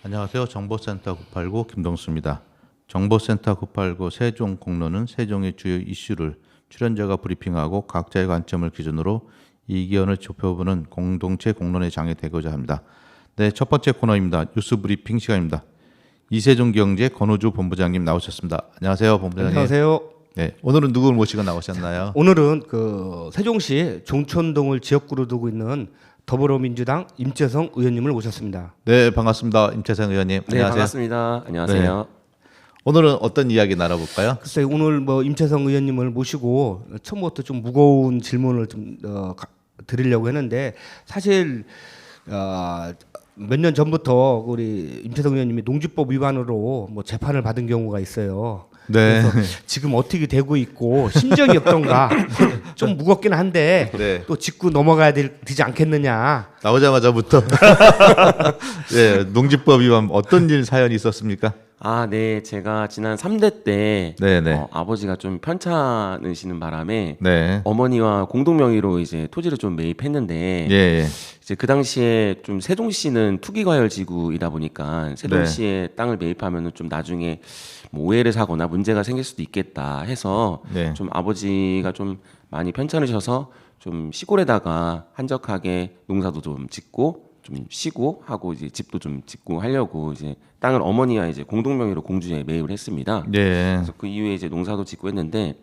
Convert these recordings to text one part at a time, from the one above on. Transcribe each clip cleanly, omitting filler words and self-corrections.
안녕하세요. 정보센터 989 김동수입니다. 정보센터 989 세종 공론은 세종의 주요 이슈를 출연자가 브리핑하고 각자의 관점을 기준으로 이견을 좁혀보는 공동체 공론의 장이 되고자 합니다. 네, 첫 번째 코너입니다. 뉴스 브리핑 시간입니다. 이세종 경제 권우주 본부장님 나오셨습니다. 안녕하세요, 본부장님. 안녕하세요. 네, 오늘은 누구를 모시고 나오셨나요? 오늘은 세종시 종촌동을 지역구로 두고 있는 더불어민주당 임채성 의원님을 모셨습니다. 네, 반갑습니다. 임채성 의원님. 네, 안녕하세요. 반갑습니다. 안녕하세요. 네. 오늘은 어떤 이야기 나눠볼까요? 글쎄 오늘 임채성 의원님을 모시고 처음부터 좀 무거운 질문을 좀 드리려고 했는데 사실 몇 년 전부터 우리 임채성 의원님이 농지법 위반으로 재판을 받은 경우가 있어요. 네. 그래서 지금 어떻게 되고 있고 심정이 어떤가 좀 무겁긴 한데 네. 또 짚고 넘어가야 되지 않겠느냐. 나오자마자부터 네, 농지법 위반 어떤 일 사연이 있었습니까? 네, 제가 지난 3대 때 네네. 아버지가 좀 편찮으시는 바람에 네. 어머니와 공동 명의로 이제 토지를 좀 매입했는데 예. 이제 그 당시에 좀 세종시는 투기과열 지구이다 보니까 세종시에 땅을 매입하면은 좀 나중에 오해를 사거나 문제가 생길 수도 있겠다 해서 네. 좀 아버지가 좀 많이 편찮으셔서 좀 시골에다가 한적하게 농사도 좀 짓고 좀 쉬고 하고 이제 집도 좀 짓고 하려고 이제 땅을 어머니와 이제 공동 명의로 공주에 매입을 했습니다. 예. 그래서 그 이후에 이제 농사도 짓고 했는데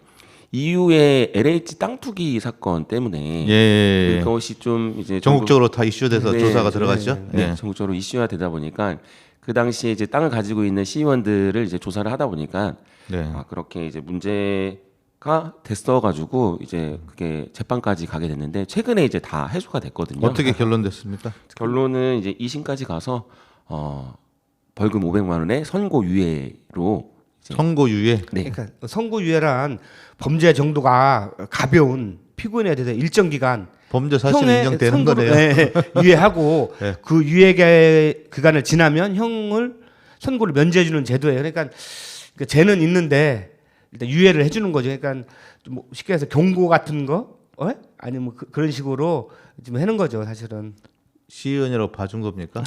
이후에 LH 땅 투기 사건 때문에 예. 그것이 좀 이제 전국적으로 다 이슈돼서 네, 조사가 들어갔죠. 네, 예. 전국적으로 이슈가 되다 보니까 그 당시에 이제 땅을 가지고 있는 시의원들을 이제 조사를 하다 보니까 네. 그렇게 이제 문제가 됐어가지고 이제 그게 재판까지 가게 됐는데 최근에 이제 다 해소가 됐거든요. 어떻게 결론됐습니까? 결론은 이제 2심까지 가서 벌금 500만 원에 선고유예로 선고유예. 네. 그러니까 선고유예란 범죄 정도가 가벼운 피고인에 대해서 일정 기간 범죄 사실 형의 인정되는 선고를, 거네요. 유예하고 네. 그 유예 기간을 지나면 형을 선고를 면제해 주는 제도예요. 그러니까 죄는 있는데 일단 유예를 해 주는 거죠. 그러니까 뭐 쉽게 해서 경고 같은 거 아니면 그런 식으로 좀 해는 거죠, 사실은. 시의원이라고 봐준 겁니까?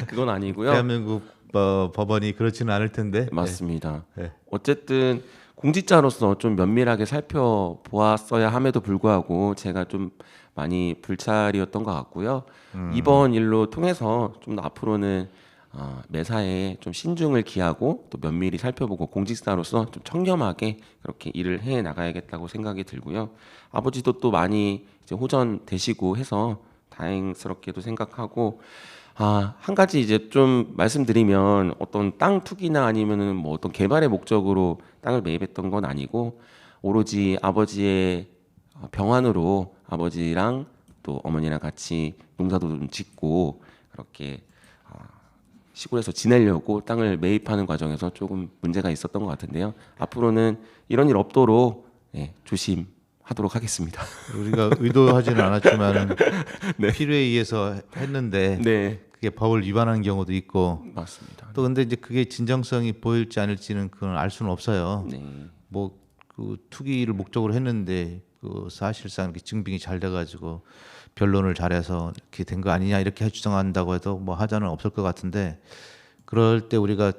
그건 아니고요. 대한민국 법원이 그렇지는 않을 텐데. 맞습니다. 네. 어쨌든 공직자로서 좀 면밀하게 살펴보았어야 함에도 불구하고 제가 좀 많이 불찰이었던 것 같고요. 이번 일로 통해서 좀 더 앞으로는 매사에 좀 신중을 기하고 또 면밀히 살펴보고 공직자로서 좀 청렴하게 그렇게 일을 해 나가야겠다고 생각이 들고요. 아버지도 또 많이 이제 호전되시고 해서 다행스럽게도 생각하고 한 가지 이제 좀 말씀드리면 어떤 땅 투기나 아니면은 뭐 어떤 개발의 목적으로 땅을 매입했던 건 아니고 오로지 아버지의 병환으로 아버지랑 또 어머니랑 같이 농사도 좀 짓고 그렇게 시골에서 지내려고 땅을 매입하는 과정에서 조금 문제가 있었던 것 같은데요. 앞으로는 이런 일 없도록 조심하도록 하겠습니다. 우리가 의도하지는 않았지만 네. 필요에 의해서 했는데 네, 그게 법을 위반하는 경우도 있고 맞습니다. 또 근데 이제 그게 진정성이 보일지 않을지는 그건 알 수는 없어요. 네. 뭐 그 투기를 목적으로 했는데 그 사실상 이렇게 증빙이 잘 돼가지고 변론을 잘해서 이렇게 된 거 아니냐 이렇게 주장한다고 해도 뭐 하자는 없을 것 같은데 그럴 때 우리가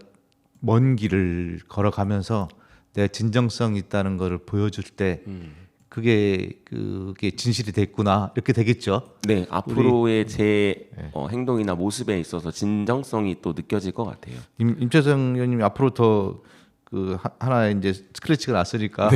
먼 길을 걸어가면서 내 진정성 있다는 거를 보여줄 때 그게 진실이 됐구나 이렇게 되겠죠. 네, 앞으로의 제 행동이나 모습에 있어서 진정성이 또 느껴질 것 같아요. 임채성 의원님이 앞으로 더 하나 이제 스크래치가 났으니까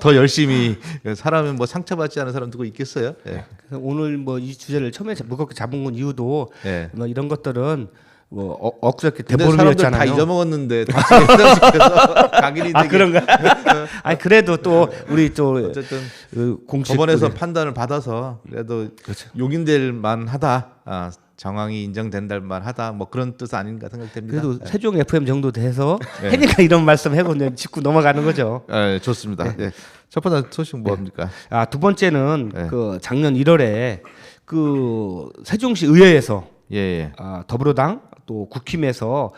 더 열심히 사람은 뭐 상처받지 않은 사람 누구 있겠어요? 예. 그래서 오늘 이 주제를 처음에 무겁게 잡은 건 이유도 예. 이런 것들은 억지렇게 근데 사람들 다 대보름이었잖아요. 잊어먹었는데 다시 해서 각인이 되게 그런가? 아니 그래도 또 우리 또 어쨌든 공식 법원에서 판단을 받아서 그래도 그렇죠. 용인될 만하다. 정황이 인정된달 만하다. 뭐 그런 뜻 아닌가 생각됩니다. 그래도 세종 FM 정도 돼서 네. 해니까 이런 말씀 해고 그냥 짚고 넘어가는 거죠. 예, 좋습니다. 예. 첫 번째 소식 뭡니까? 두 번째는 네. 작년 1월에 세종시 의회에서 예. 더불어당 또 국힘에서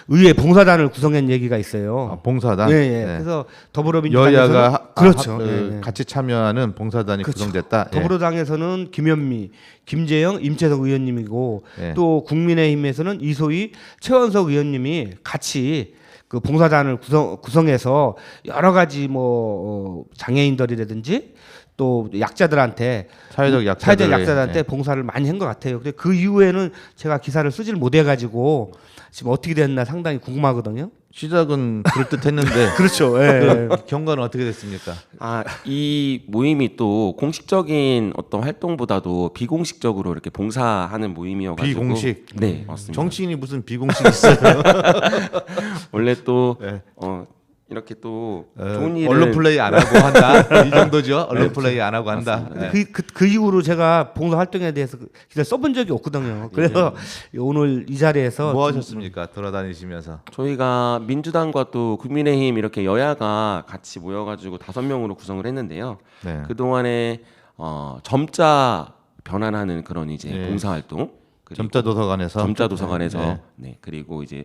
의회 봉사단을 구성한 얘기가 있어요. 아, 봉사단. 예, 예. 네. 그래서 더불어민주당에서는 여야가 그렇죠. 예, 예, 예. 같이 참여하는 봉사단이 그렇죠. 구성됐다. 예. 더불어당에서는 김현미, 김재영, 임채석 의원님이고 예. 또 국민의힘에서는 이소희, 최원석 의원님이 같이 그 봉사단을 구성해서 여러 가지 뭐 장애인들이라든지 또 약자들한테 사회적 약자들한테 예. 봉사를 많이 한 것 같아요. 근데 그 이후에는 제가 기사를 쓰질 못해가지고 지금 어떻게 됐나 상당히 궁금하거든요. 시작은 그럴듯했는데 그렇죠. 예. 경과는 어떻게 됐습니까? 이 모임이 또 공식적인 어떤 활동보다도 비공식적으로 이렇게 봉사하는 모임이어가지고 비공식. 네, 맞습니다. 정치인이 무슨 비공식이 있어요? 원래 또 네. 이렇게 또 좋은 일을 언론 플레이 안 하고 한다. 이 정도죠. 언론 플레이 안 하고 한다. 맞습니다. 네. 그 이후로 제가 봉사 활동에 대해서 기사를 써본 적이 없거든요. 그래서 오늘 이 자리에서 뭐 좀 하셨습니까? 돌아다니시면서. 저희가 민주당과 또 국민의힘 이렇게 여야가 같이 모여가지고 5명으로 구성을 했는데요. 네. 그 동안에 점자 변환하는 그런 이제 네. 봉사활동, 그리고 점자 도서관에서. 점자 도서관에서 네. 네, 그리고 이제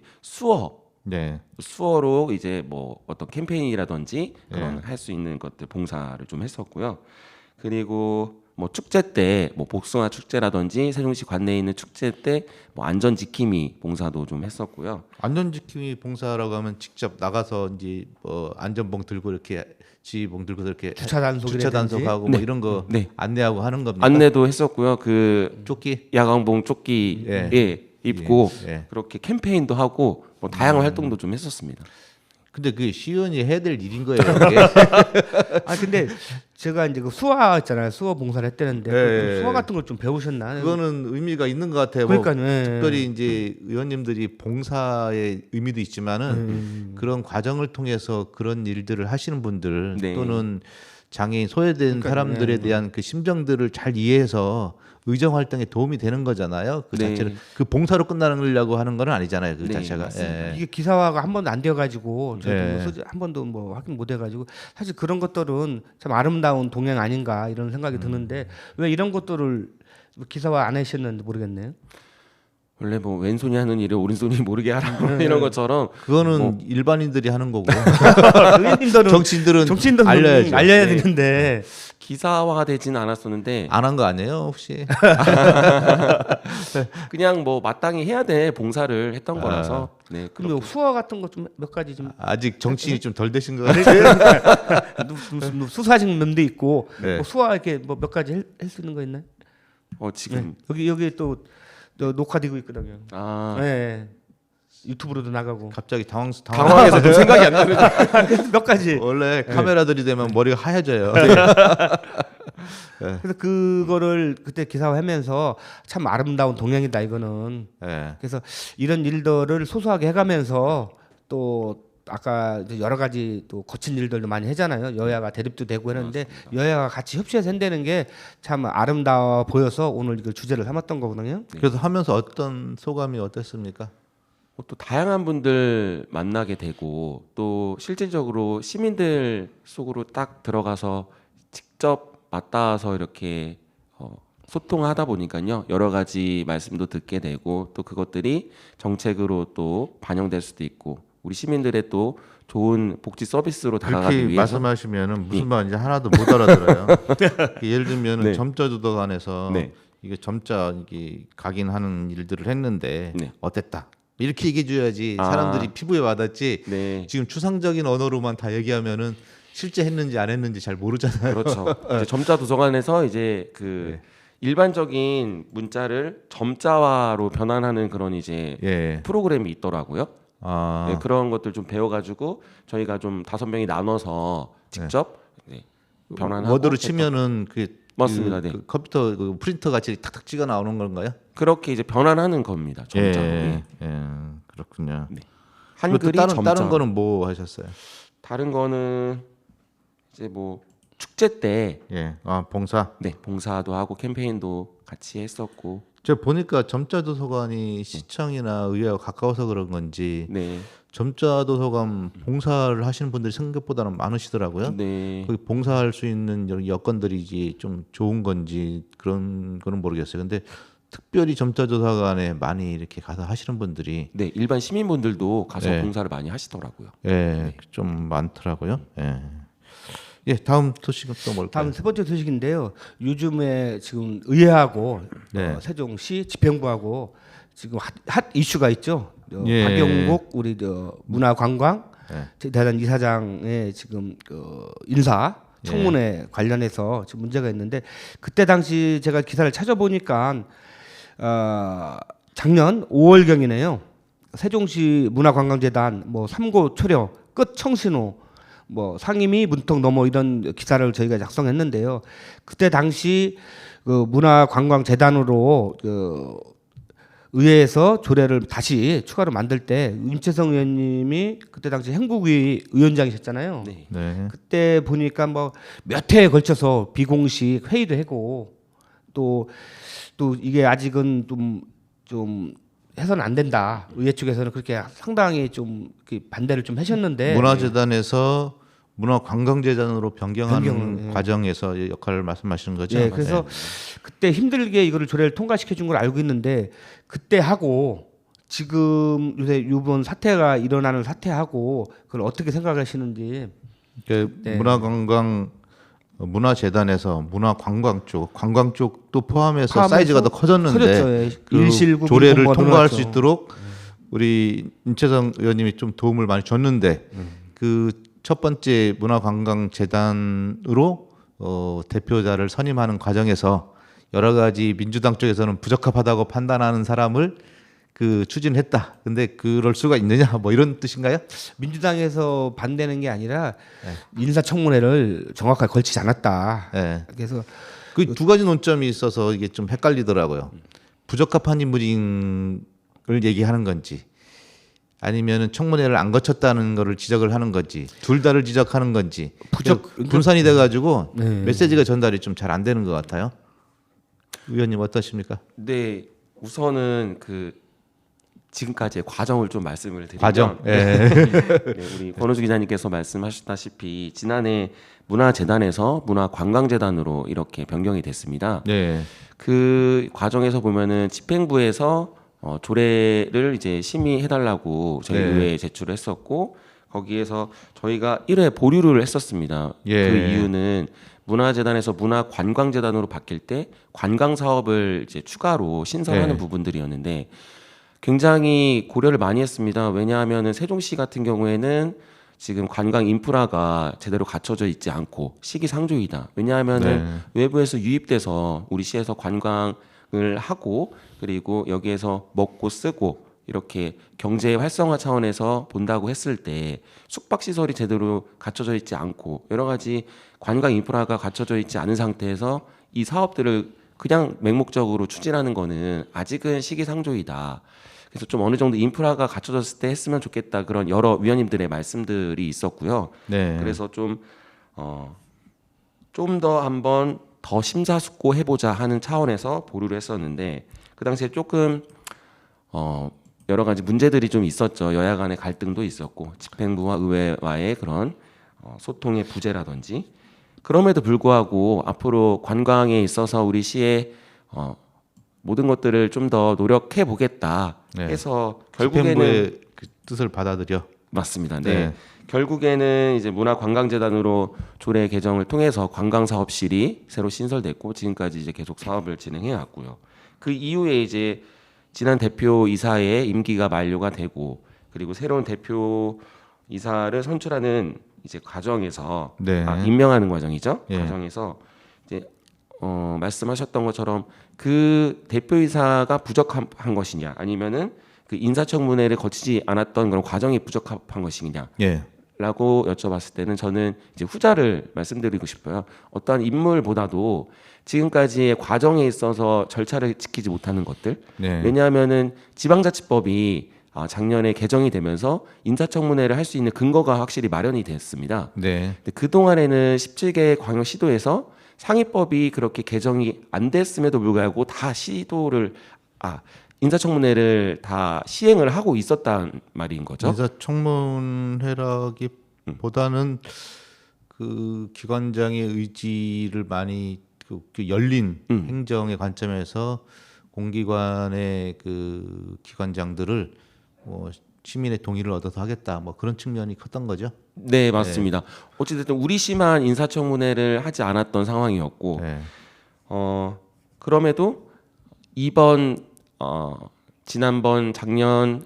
네. 수어로 이제 뭐 어떤 캠페인이라든지 그런 네. 할 수 있는 것들 봉사를 좀 했었고요. 그리고 뭐 축제 때 뭐 복숭아 축제라든지 세종시 관내에 있는 축제 때 뭐 안전 지킴이 봉사도 좀 했었고요. 안전지킴이 봉사라고 하면 직접 나가서 이제 뭐 안전봉 들고 이렇게 지휘봉 들고 이렇게 주차 단속이라든지. 주차 단속하고 뭐 이런 거 네. 안내하고 하는 겁니다. 안내도 했었고요. 그 조끼. 야광봉 조끼 예. 입고 예. 그렇게 캠페인도 하고 뭐 다양한 활동도 좀 했었습니다. 근데 그게 시의원이 해야 될 일인 거예요. 이게. 아 근데 제가 이제 그 수화 있잖아요. 수화 봉사를 했다는데 예. 그 수화 같은 걸 좀 배우셨나? 그거는 의미가 있는 것 같아요. 그러니까요. 예. 특별히 이제 의원님들이 봉사의 의미도 있지만은 그런 과정을 통해서 그런 일들을 하시는 분들 네. 또는 장애인 소외된 그러니까요. 사람들에 예. 대한 그 심정들을 잘 이해해서 의정 활동에 도움이 되는 거잖아요. 그 네. 자체를 그 봉사로 끝나려고 하는 건 아니잖아요. 그 네, 자체가. 맞습니다. 예. 이게 기사화가 한 번도 안 되어가지고 저도 예. 한 번도 뭐 확인 못 해가지고 사실 그런 것들은 참 아름다운 동행 아닌가 이런 생각이 드는데 왜 이런 것들을 기사화 안 하셨는지 모르겠네요. 원래 뭐 왼손이 하는 일을 오른손이 모르게 하라 이런 것처럼 그거는 뭐 일반인들이 하는 거고 의원님들은 정치인들은 알려야죠. 알려야 네. 되는데 기사화되지는 않았었는데 안 한 거 아니에요 혹시? 그냥 뭐 마땅히 해야 돼 봉사를 했던 거라서 네 그럼 뭐 수화 같은 거 좀 몇 가지 좀 아직 정치인이 좀 덜 되신 것 같아요. 수사직 면도 있고 네. 뭐 수화 이렇게 뭐 몇 가지 할 수 있는 거 있나요? 지금 여기 또 녹화되고 있거든요. 아 네. 유튜브로도 나가고 갑자기 당황해서 좀 생각이 안 나는 몇 가지. 원래 카메라들이 되면 머리가 하얘져요. 그래서 그거를 그때 기사화하면서 참 아름다운 동행이다 이거는. 예. 그래서 이런 일들을 소소하게 해가면서 또 아까 이제 여러 가지 또 거친 일들도 많이 하잖아요. 여야가 대립도 되고 했는데 여야가 같이 협치해서 한다는 게 참 아름다워 보여서 오늘 이걸 주제를 삼았던 거거든요. 그래서 하면서 어떤 소감이 어땠습니까? 또 다양한 분들 만나게 되고 또 실질적으로 시민들 속으로 딱 들어가서 직접 맞닿아서 이렇게 소통하다 보니까요 여러 가지 말씀도 듣게 되고 또 그것들이 정책으로 또 반영될 수도 있고 우리 시민들의 또 좋은 복지 서비스로 다가가기 그렇게 위해서 말씀하시면은 무슨 말인지 하나도 못 알아들어요. 예를 들면은 네. 점자 도서관에서 네. 이게 점자 이게 각인하는 일들을 했는데 네. 어땠다 이렇게 얘기해 줘야지 아. 사람들이 피부에 와닿지. 네 지금 추상적인 언어로만 다 얘기하면은 실제 했는지 안 했는지 잘 모르잖아요. 그렇죠. 이제 점자 도서관에서 이제 그 네. 일반적인 문자를 점자화로 변환하는 그런 이제 예. 프로그램이 있더라고요. 아. 네, 그런 것들 좀 배워가지고 저희가 좀 5명이 나눠서 직접 네, 변환하고 워드로 했던- 치면은 맞습니다. 네. 그 컴퓨터 그 프린터 같이 탁탁 찍어 나오는 건가요? 그렇게 이제 변환하는 겁니다. 점자로. 네. 예, 그렇군요. 네. 한글이 한글이 점자. 다른 거는 뭐 하셨어요? 다른 거는 이제 뭐 축제 때 예, 아 봉사. 네, 봉사도 하고 캠페인도 같이 했었고 제가 보니까 점자 도서관이 시청이나 의회와 가까워서 그런 건지 네, 점자 도서관 봉사를 하시는 분들이 생각보다는 많으시더라고요. 네, 거기 봉사할 수 있는 여건들이 이제 좀 좋은 건지 그런 거는 모르겠어요. 근데 특별히 점자조사관에 많이 이렇게 가서 하시는 분들이 네, 일반 시민분들도 가서 네. 봉사를 많이 하시더라고요. 예, 좀 많더라고요. 예. 예, 다음 소식은 또 뭘까요? 다음 세 번째 소식인데요. 요즘에 지금 의회하고 네. 세종시 집행부하고 지금 핫 이슈가 있죠. 예. 박영국 우리 문화관광 네. 재단 이사장의 지금 인사 청문회 관련해서 지금 문제가 있는데 그때 당시 제가 기사를 찾아보니까 작년 5월경이네요. 세종시 문화관광재단 뭐 삼고 초려 끝 청신호 뭐 상임위 문턱 넘어 이런 기사를 저희가 작성했는데요. 그때 당시 그 문화관광재단으로 그 의회에서 조례를 다시 추가로 만들 때 임채성 의원님이 그때 당시 행복위 위원장이셨잖아요. 네. 네. 그때 보니까 뭐 몇 회에 걸쳐서 비공식 회의도 하고 또 이게 아직은 좀 해서는 안 된다. 의회 측에서는 그렇게 상당히 좀 반대를 좀 하셨는데 문화재단에서 문화관광재단으로 변경하는 변경, 예. 과정에서 역할을 말씀하시는 거죠? 예, 그래서 그때 힘들게 이거를 조례를 통과시켜 준 걸 알고 있는데 그때 하고 지금 요새 이번 사태가 일어나는 사태하고 그걸 어떻게 생각하시는지. 그 네. 문화관광 문화재단에서 문화관광 쪽, 관광 쪽도 포함해서 포함해서 사이즈가 더 커졌는데 커졌죠. 예. 그 일실구 조례를 공무원 통과할 수 늘어났죠. 있도록 우리 임채성 의원님이 좀 도움을 많이 줬는데 그 첫 번째 문화관광재단으로 대표자를 선임하는 과정에서 여러 가지 민주당 쪽에서는 부적합하다고 판단하는 사람을 그 추진했다. 근데 그럴 수가 있느냐? 뭐 이런 뜻인가요? 민주당에서 반대는 게 아니라 인사청문회를 정확하게 걸치지 않았다. 네. 그래서 그 두 가지 논점이 있어서 이게 좀 헷갈리더라고요. 부적합한 인물을 얘기하는 건지 아니면은 청문회를 안 거쳤다는 거를 지적을 하는 건지 둘 다를 지적하는 건지 분산이 돼가지고 메시지가 전달이 좀 잘 안 되는 것 같아요. 의원님 어떠십니까? 네, 우선은 그 지금까지의 과정을 좀 말씀을 드리면 과정. 네, 우리 권호주 기자님께서 말씀하셨다시피 지난해 문화재단에서 문화관광재단으로 이렇게 변경이 됐습니다. 네. 그 과정에서 보면은 집행부에서 조례를 이제 심의해달라고 저희 네. 의회에 제출을 했었고 거기에서 저희가 1회 보류를 했었습니다. 예. 그 이유는 문화재단에서 문화관광재단으로 바뀔 때 관광 사업을 이제 추가로 신설하는 네. 부분들이었는데 굉장히 고려를 많이 했습니다. 왜냐하면은 세종시 같은 경우에는 지금 관광 인프라가 제대로 갖춰져 있지 않고 시기상조이다. 왜냐하면은 외부에서 유입돼서 우리 시에서 관광을 하고 그리고 여기에서 먹고 쓰고 이렇게 경제 활성화 차원에서 본다고 했을 때 숙박 시설이 제대로 갖춰져 있지 않고 여러 가지 관광 인프라가 갖춰져 있지 않은 상태에서 이 사업들을 그냥 맹목적으로 추진하는 거는 아직은 시기상조이다. 그래서 좀 어느 정도 인프라가 갖춰졌을 때 했으면 좋겠다 그런 여러 위원님들의 말씀들이 있었고요. 네. 그래서 좀 더 한번 더 심사숙고해보자 하는 차원에서 보류를 했었는데 그 당시에 조금 여러 가지 문제들이 좀 있었죠. 여야 간의 갈등도 있었고 집행부와 의회와의 그런 소통의 부재라든지 그럼에도 불구하고 앞으로 관광에 있어서 우리 시의 모든 것들을 좀 더 노력해 보겠다 해서 결국에는 집행부의 그 뜻을 받아들여. 맞습니다. 네. 네. 결국에는 이제 문화관광재단으로 조례 개정을 통해서 관광사업실이 새로 신설됐고 지금까지 이제 계속 사업을 진행해 왔고요. 그 이후에 이제 지난 대표이사의 임기가 만료가 되고 그리고 새로운 대표이사를 선출하는 이제 과정에서 네. 임명하는 과정이죠. 예. 과정에서 이제 말씀하셨던 것처럼 그 대표이사가 부적합한 것이냐 아니면은 그 인사청문회를 거치지 않았던 그런 과정이 부적합한 것이냐 예. 라고 여쭤봤을 때는 저는 이제 후자를 말씀드리고 싶어요. 어떠한 인물보다도 지금까지의 과정에 있어서 절차를 지키지 못하는 것들. 네. 왜냐하면은 지방자치법이 작년에 개정이 되면서 인사청문회를 할 수 있는 근거가 확실히 마련이 됐습니다. 네. 근데 그 동안에는 17개 광역시도에서 상위법이 그렇게 개정이 안 됐음에도 불구하고 다 인사청문회를 다 시행을 하고 있었단 말인 거죠. 인사청문회라기보다는 그 기관장의 의지를 많이 그 열린 행정의 관점에서 공기관의 그 기관장들을 뭐 시민의 동의를 얻어서 하겠다 뭐 그런 측면이 컸던 거죠. 네, 맞습니다. 어찌됐든 우리 시만 인사청문회를 하지 않았던 상황이었고 네. 그럼에도 이번 지난번 작년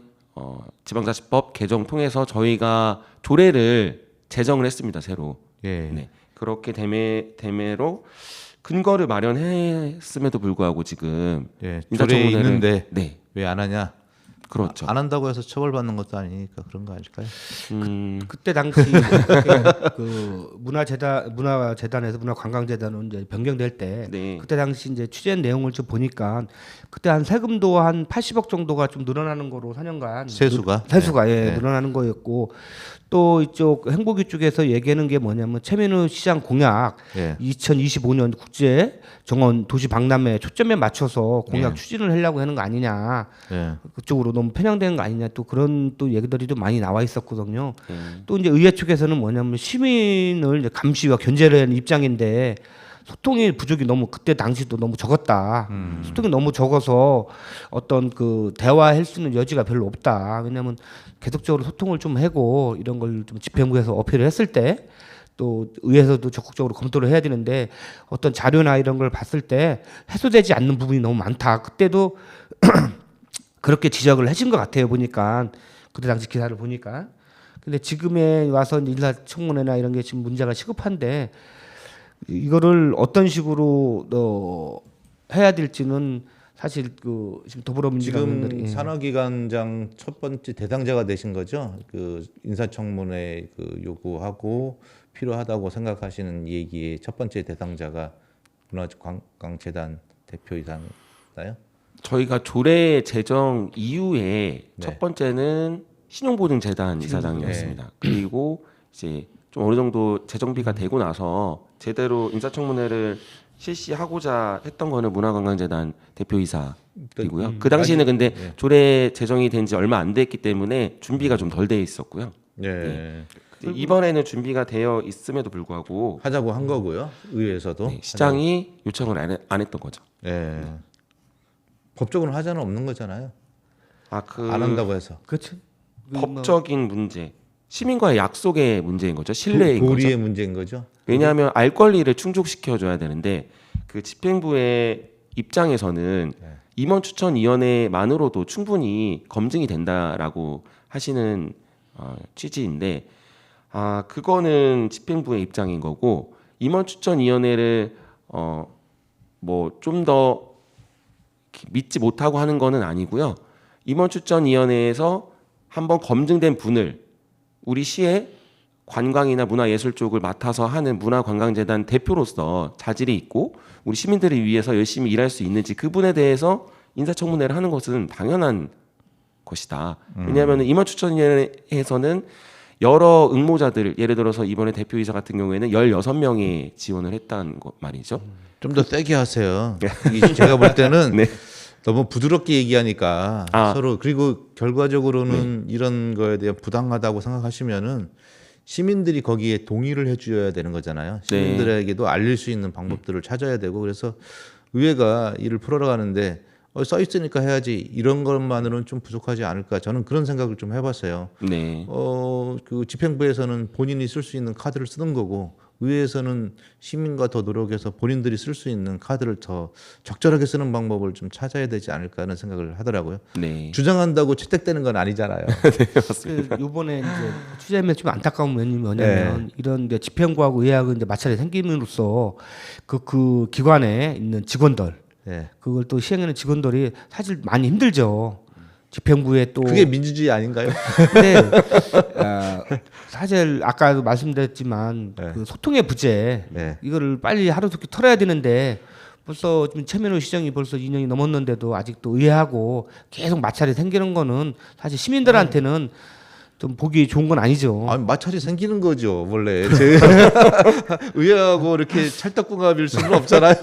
지방자치법 개정 통해서 저희가 조례를 제정을 했습니다. 새로. 예. 네. 그렇게 대매로 근거를 마련했음에도 불구하고 지금 예. 조례에 인사청문회를 있는데 네. 왜 안 하냐? 그렇죠. 안 한다고 해서 처벌받는 것도 아니니까 그런 거 아닐까요? 그때 당시 그 문화재단에서 문화관광재단으로 이제 변경될 때 네. 그때 당시 이제 취재한 내용을 좀 보니까 그때 한 세금도 한 80억 정도가 좀 늘어나는 거로 4년간 세수가 예, 늘어나는 거였고 또 이쪽 행복위 쪽에서 얘기하는 게 뭐냐면 최민우 시장 공약 예. 2025년 국제 정원 도시 박람회 초점에 맞춰서 공약 예. 추진을 하려고 하는 거 아니냐. 예. 그쪽으로 너무 편향되는 거 아니냐 또 그런 또 얘기들이 좀 많이 나와 있었거든요. 네. 또 이제 의회 측에서는 뭐냐면 시민을 이제 감시와 견제를 하는 입장인데 소통이 부족이 너무 그때 당시도 너무 적었다. 소통이 너무 적어서 어떤 그 대화할 수 있는 여지가 별로 없다. 왜냐하면 계속적으로 소통을 좀 하고 이런 걸 좀 집행부에서 어필을 했을 때 또 의회에서도 적극적으로 검토를 해야 되는데 어떤 자료나 이런 걸 봤을 때 해소되지 않는 부분이 너무 많다. 그때도 그렇게 지적을 하신 것 같아요. 보니까 그때 당시 기사를 보니까. 근데 지금에 와서 인사청문회나 이런 게 지금 문제가 시급한데 이거를 어떤 식으로 해야 될지는 사실 그 지금 더불어민주당 지금 산하기관장 첫 번째 대상자가 되신 거죠. 그 인사청문회 그 요구하고 필요하다고 생각하시는 얘기의 첫 번째 대상자가 문화관광재단 대표이사인가요? 저희가 조례 제정 이후에 네. 첫 번째는 신용보증재단 이사장이었습니다. 그리고 이제 좀 어느 정도 재정비가 되고 나서 제대로 인사청문회를 실시하고자 했던 거는 문화관광재단 대표이사이고요. 그 당시에는 근데 조례 제정이 된 지 얼마 안 됐기 때문에 준비가 좀 덜 돼 있었고요. 네. 이번에는 준비가 되어 있음에도 불구하고 하자고 한 거고요. 의회에서도 네, 시장이 요청을 안 했던 거죠. 예. 법적으로 하자는 없는 거잖아요. 그 안 한다고 해서. 그렇죠. 법적인 문제, 시민과의 약속의 문제인 거죠. 신뢰인 거죠. 도리의 문제인 거죠. 왜냐하면 알 권리를 충족시켜 줘야 되는데 그 집행부의 입장에서는 임원 추천위원회만으로도 충분히 검증이 된다라고 하시는 취지인데 그거는 집행부의 입장인 거고 임원 추천위원회를 뭐 좀 더 믿지 못하고 하는 거는 아니고요. 임원 추천위원회에서 한번 검증된 분을 우리 시의 관광이나 문화예술 쪽을 맡아서 하는 문화관광재단 대표로서 자질이 있고 우리 시민들을 위해서 열심히 일할 수 있는지 그분에 대해서 인사청문회를 하는 것은 당연한 것이다. 왜냐하면 임원추천위원회에서는 여러 응모자들 예를 들어서 이번에 대표이사 같은 경우에는 16명이 지원을 했다는 것 말이죠. 좀 더 세게 하세요. 이게 제가 볼 때는 네. 너무 부드럽게 얘기하니까 서로 그리고 결과적으로는 이런 거에 대해 부당하다고 생각하시면은 시민들이 거기에 동의를 해줘야 되는 거잖아요. 시민들에게도 알릴 수 있는 방법들을 찾아야 되고 그래서 의회가 이를 풀어가는데 써 있으니까 해야지 이런 것만으로는 좀 부족하지 않을까 저는 그런 생각을 좀 해봤어요. 네. 그 집행부에서는 본인이 쓸 수 있는 카드를 쓰는 거고 의회에서는 시민과 더 노력해서 본인들이 쓸 수 있는 카드를 더 적절하게 쓰는 방법을 좀 찾아야 되지 않을까 하는 생각을 하더라고요. 네. 주장한다고 채택되는 건 아니잖아요. 이번에 이제 취재하면 좀 안타까운 면이 뭐냐면 이런 이제 집행부하고 의회하고 이제 마찰이 생김으로써 그 기관에 있는 직원들 네. 그걸 또 시행하는 직원들이 사실 많이 힘들죠. 집행부에 또 그게 민주주의 아닌가요? 근데 사실 아까도 말씀드렸지만 그 소통의 부재 이거를 빨리 하루속히 털어야 되는데 벌써 지금 최민호 시장이 벌써 2년이 넘었는데도 아직도 의회하고 계속 마찰이 생기는 거는 사실 시민들한테는 좀 보기 좋은 건 아니죠. 아니, 마찰이 생기는 거죠 원래. 의회하고 이렇게 찰떡궁합일 수는 없잖아요.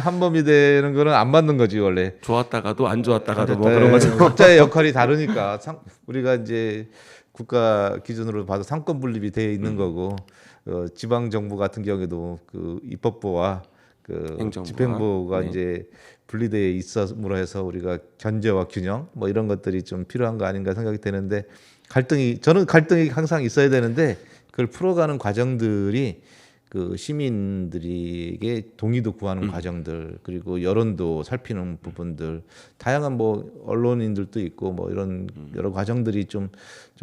한 몸이 되는 거는 안 맞는 거지 원래. 좋았다가도 안 좋았다가도 뭐 그런 거죠. 각자의 역할이 다르니까 우리가 이제 국가 기준으로 봐도 상권 분립이 되어 있는 거고 지방 정부 같은 경우에도 그 입법부와 그 행정부와, 집행부가 이제 분리되어 있음으로 해서 우리가 견제와 균형 뭐 이런 것들이 좀 필요한 거 아닌가 생각이 되는데 저는 갈등이 항상 있어야 되는데 그걸 풀어가는 과정들이 그 시민들에게 동의도 구하는 과정들 그리고 여론도 살피는 부분들 다양한 뭐 언론인들도 있고 뭐 이런 여러 과정들이 좀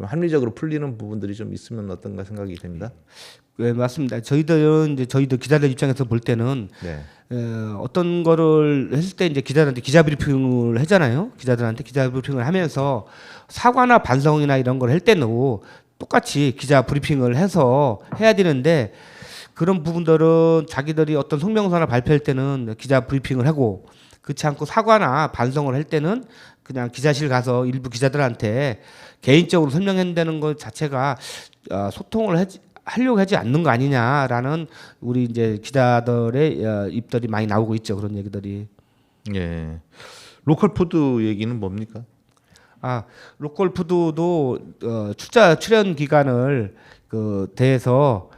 합리적으로 풀리는 부분들이 좀 있으면 어떤가 생각이 됩니다. 네, 맞습니다. 저희도 기자들 입장에서 볼 때는 네. 어떤 거를 했을 때 이제 기자들한테 기자 브리핑을 하잖아요. 기자들한테 기자 브리핑을 하면서 사과나 반성이나 이런 걸 할 때는 똑같이 기자 브리핑을 해서 해야 되는데 그런 부분들은 자기들이 어떤 성명서나 발표할 때는 기자 브리핑을 하고 그렇지 않고 사과나 반성을 할 때는 그냥 기자실 가서 일부 기자들한테 개인적으로 설명한다는 것 자체가 소통을 하려고 하지 않는 거 아니냐라는 우리 이제 기자들의 입들이 많이 나오고 있죠. 그런 얘기들이. 예. 로컬 푸드 얘기는 뭡니까? 로컬 푸드도 출연 기간을 대해서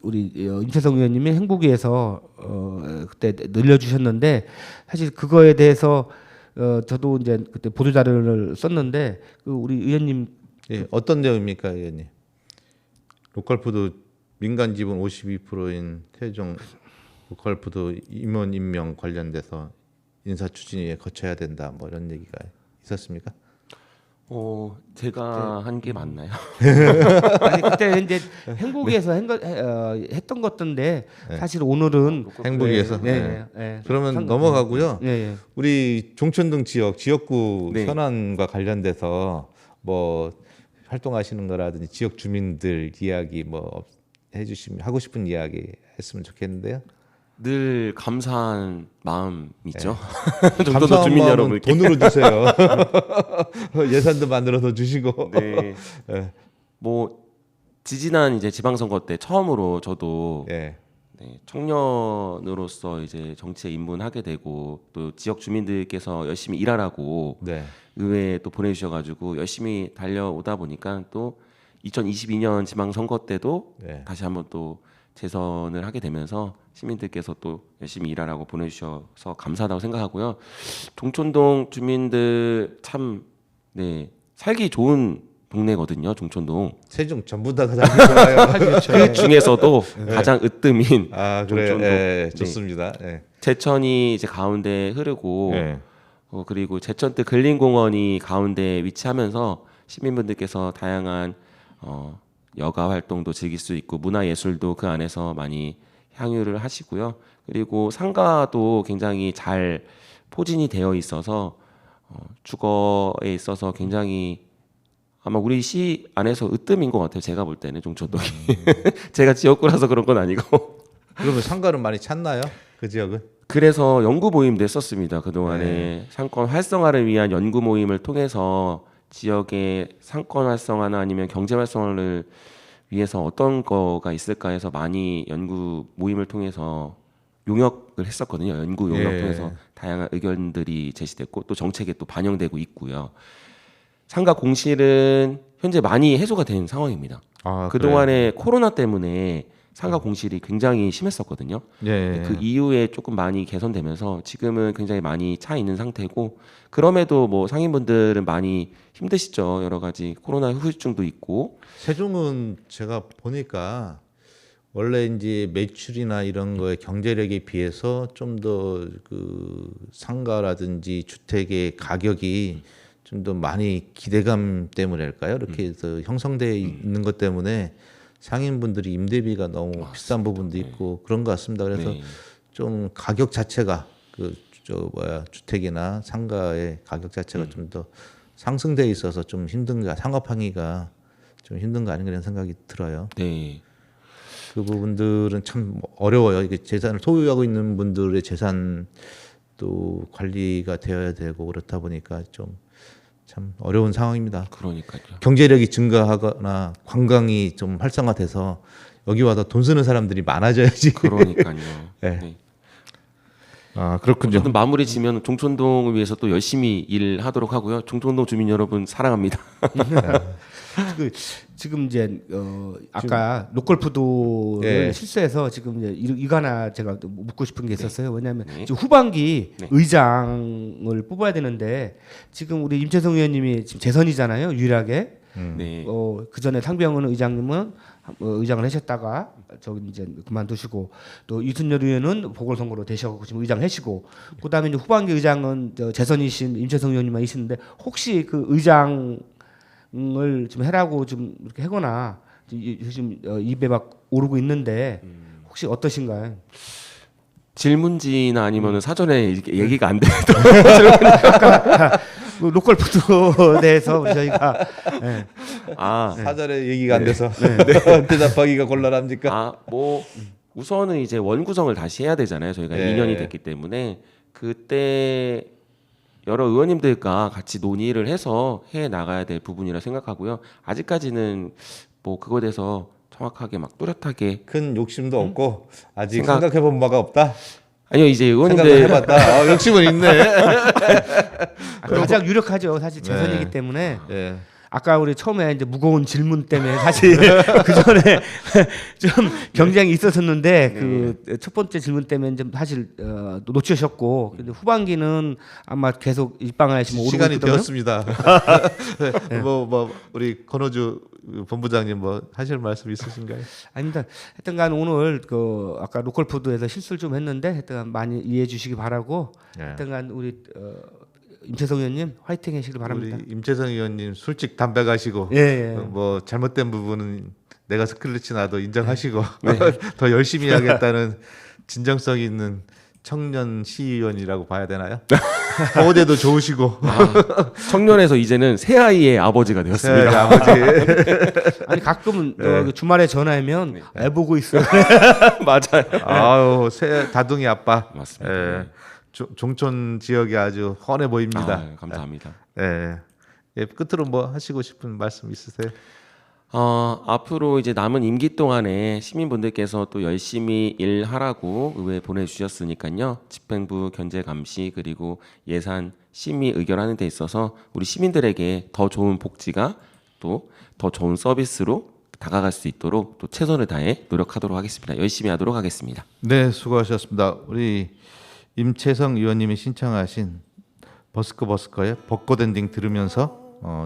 우리 임태성 의원님이 행복위에서 그때 늘려주셨는데 사실 그거에 대해서 저도 이제 그때 보도 자료를 썼는데 우리 의원님 예, 어떤 내용입니까, 의원님? 로컬푸드 민간 지분 52%인 태종 로컬푸드 임원 임명 관련돼서 인사 추진위에 거쳐야 된다 뭐 이런 얘기가 있었습니까? 제가 한 게 맞나요? 아니 그때 이제 행복위에서 했던 것던데 사실 오늘은 행복위에서. 그러면 넘어가고요. 우리 종천동 지역구 네. 현안과 관련돼서 뭐 활동하시는 거라든지 지역 주민들 이야기 뭐 해주시면 하고 싶은 이야기 했으면 좋겠는데요. 늘 감사한 마음이죠. 감사한 주민 마음은 여러분께. 돈으로 주세요. 예산도 만들어서 주시고. 네. 네. 뭐 지지난 이제 지방선거 때 처음으로 저도 예. 네, 청년으로서 이제 정치에 입문하게 되고 또 지역 주민들께서 열심히 일하라고 네. 의회에 또 보내주셔가지고 열심히 달려오다 보니까 또 2022년 지방선거 때도 네. 다시 한번 또 재선을 하게 되면서 시민들께서 또 열심히 일하라고 보내주셔서 감사하다고 생각하고요. 종촌동 주민들 참 네, 살기 좋은 동네거든요. 종촌동. 세종 전부 다 살기 좋아요. 그 중에서도 가장 으뜸인 그래요. 종촌동. 예, 네. 좋습니다. 예. 제천이 이제 가운데 흐르고 예. 그리고 제천뜰 근린공원이 가운데 위치하면서 시민분들께서 다양한 여가 활동도 즐길 수 있고 문화예술도 그 안에서 많이 향유를 하시고요. 그리고 상가도 굉장히 잘 포진이 되어 있어서 주거에 있어서 굉장히 아마 우리 시 안에서 으뜸인 것 같아요. 제가 볼 때는 종촌동이. 제가 지역구라서 그런 건 아니고. 그러면 상가는 많이 찾나요? 그 지역은? 그래서 연구 모임도 했었습니다. 그동안에 상권 활성화를 위한 연구 모임을 통해서 지역의 상권 활성화나 아니면 경제 활성화를 위해서 어떤 거가 있을까 해서 많이 연구 모임을 통해서 용역을 했었거든요. 연구 용역 통해서 다양한 의견들이 제시됐고 또 정책에 또 반영되고 있고요. 상가 공실은 현재 많이 해소가 된 상황입니다. 그동안에 코로나 때문에 상가 공실이 굉장히 심했었거든요. 그 이후에 조금 많이 개선되면서 지금은 굉장히 많이 차 있는 상태고 그럼에도 뭐 상인분들은 많이 힘드시죠. 여러 가지 코로나 후유증도 있고. 세종은 제가 보니까 원래 이제 매출이나 이런 거에 경제력에 비해서 좀 더 그 상가라든지 주택의 가격이 좀 더 많이 기대감 때문일까요? 이렇게 해서 형성되어 있는 것 때문에 상인분들이 임대비가 너무 비싼 부분도 있고 그런 것 같습니다. 그래서 좀 가격 자체가 주택이나 상가의 가격 자체가 좀 더 상승돼 있어서 좀 힘든가 상업하기가 좀 힘든 거 아닌가 이런 생각이 들어요. 네. 그 부분들은 참 어려워요. 이게 재산을 소유하고 있는 분들의 재산도 관리가 되어야 되고 그렇다 보니까 좀 참 어려운 상황입니다. 그러니까요. 경제력이 증가하거나 관광이 좀 활성화돼서 여기 와서 돈 쓰는 사람들이 많아져야지. 그러니까요. 네. 네. 아 그렇군요. 어쨌든 마무리 지면 종촌동을 위해서 또 열심히 일하도록 하고요. 종촌동 주민 여러분 사랑합니다. 지금 이제 아까 로컬푸드를 예. 실수해서 지금 이제 이거 하나 제가 또 묻고 싶은 게 있었어요. 왜냐하면 네. 지금 후반기 네. 의장을 뽑아야 되는데 지금 우리 임채성 의원님이 지금 재선이잖아요. 유일하게. 네. 그 전에 상병은 의장님은 의장을 하셨다가 저기 이제 그만두시고 또 이순열 의원은 보궐선거로 되셔서 지금 의장 하시고 그다음에 이제 후반기 의장은 재선이신 임채성 의원님만 있는데 혹시 그 의장을 좀 해라고 좀 이렇게 하거나 지금 입에 막 오르고 있는데 혹시 어떠신가요? 질문지나 아니면은 사전에 이렇게 얘기가 안 돼도 그 로컬 푸드에 대해서 우리 저희가 예. 사전에 얘기가 안 돼서 네. 대답하기가 곤란합니까? 뭐 우선은 이제 원구성을 다시 해야 되잖아요. 저희가 네. 2년이 됐기 때문에 그때 여러 의원님들과 같이 논의를 해서 해 나가야 될 부분이라 생각하고요. 아직까지는 뭐 그거에 대해서 정확하게 막 뚜렷하게 큰 욕심도 없고 아직 생각- 생각해본 바가 없다. 아니요 이제 생각을 의원님들 해봤다. 욕심은 있네. 가장 유력하죠. 사실 재선이기 네. 때문에 예. 아까 우리 처음에 이제 무거운 질문 때문에 사실 그 전에 좀 경쟁이 있었었는데 그 첫 번째 질문 때문에 좀 사실 놓치셨고 근데 후반기는 아마 계속 입방하시면 오르고 시간이 있거든요. 되었습니다. 뭐 우리 권호주 본부장님 뭐 하실 말씀 있으신가요? 아닙니다. 하여튼간 오늘 그 아까 로컬푸드에서 실수를 좀 했는데 하여튼간 많이 이해해 주시기 바라고 예. 하여튼간 우리 임채성 의원님 화이팅 하시길 바랍니다. 우리 임채성 의원님 솔직 담백하시고 예. 뭐 잘못된 부분은 내가 스크래치 나도 인정하시고 더 열심히 하겠다는 진정성 있는 청년 시의원이라고 봐야 되나요? 어제도 좋으시고 청년에서 이제는 새아이의 아버지가 네, 되었습니다. 아버지 아니 가끔은 주말에 전화하면 애 보고 있어요. 맞아요. 아유 새 다둥이 아빠 맞습니다. 예. 종촌 지역이 아주 훤해 보입니다. 감사합니다. 예, 끝으로 뭐 하시고 싶은 말씀 있으세요? 앞으로 이제 남은 임기 동안에 시민분들께서 또 열심히 일하라고 의회에 보내주셨으니까요. 집행부 견제 감시 그리고 예산 심의 의결하는 데 있어서 우리 시민들에게 더 좋은 복지가 또 더 좋은 서비스로 다가갈 수 있도록 또 최선을 다해 노력하도록 하겠습니다. 열심히 하도록 하겠습니다. 네, 수고하셨습니다. 우리 임채성 의원님이 신청하신 버스커의 벚꽃 엔딩 들으면서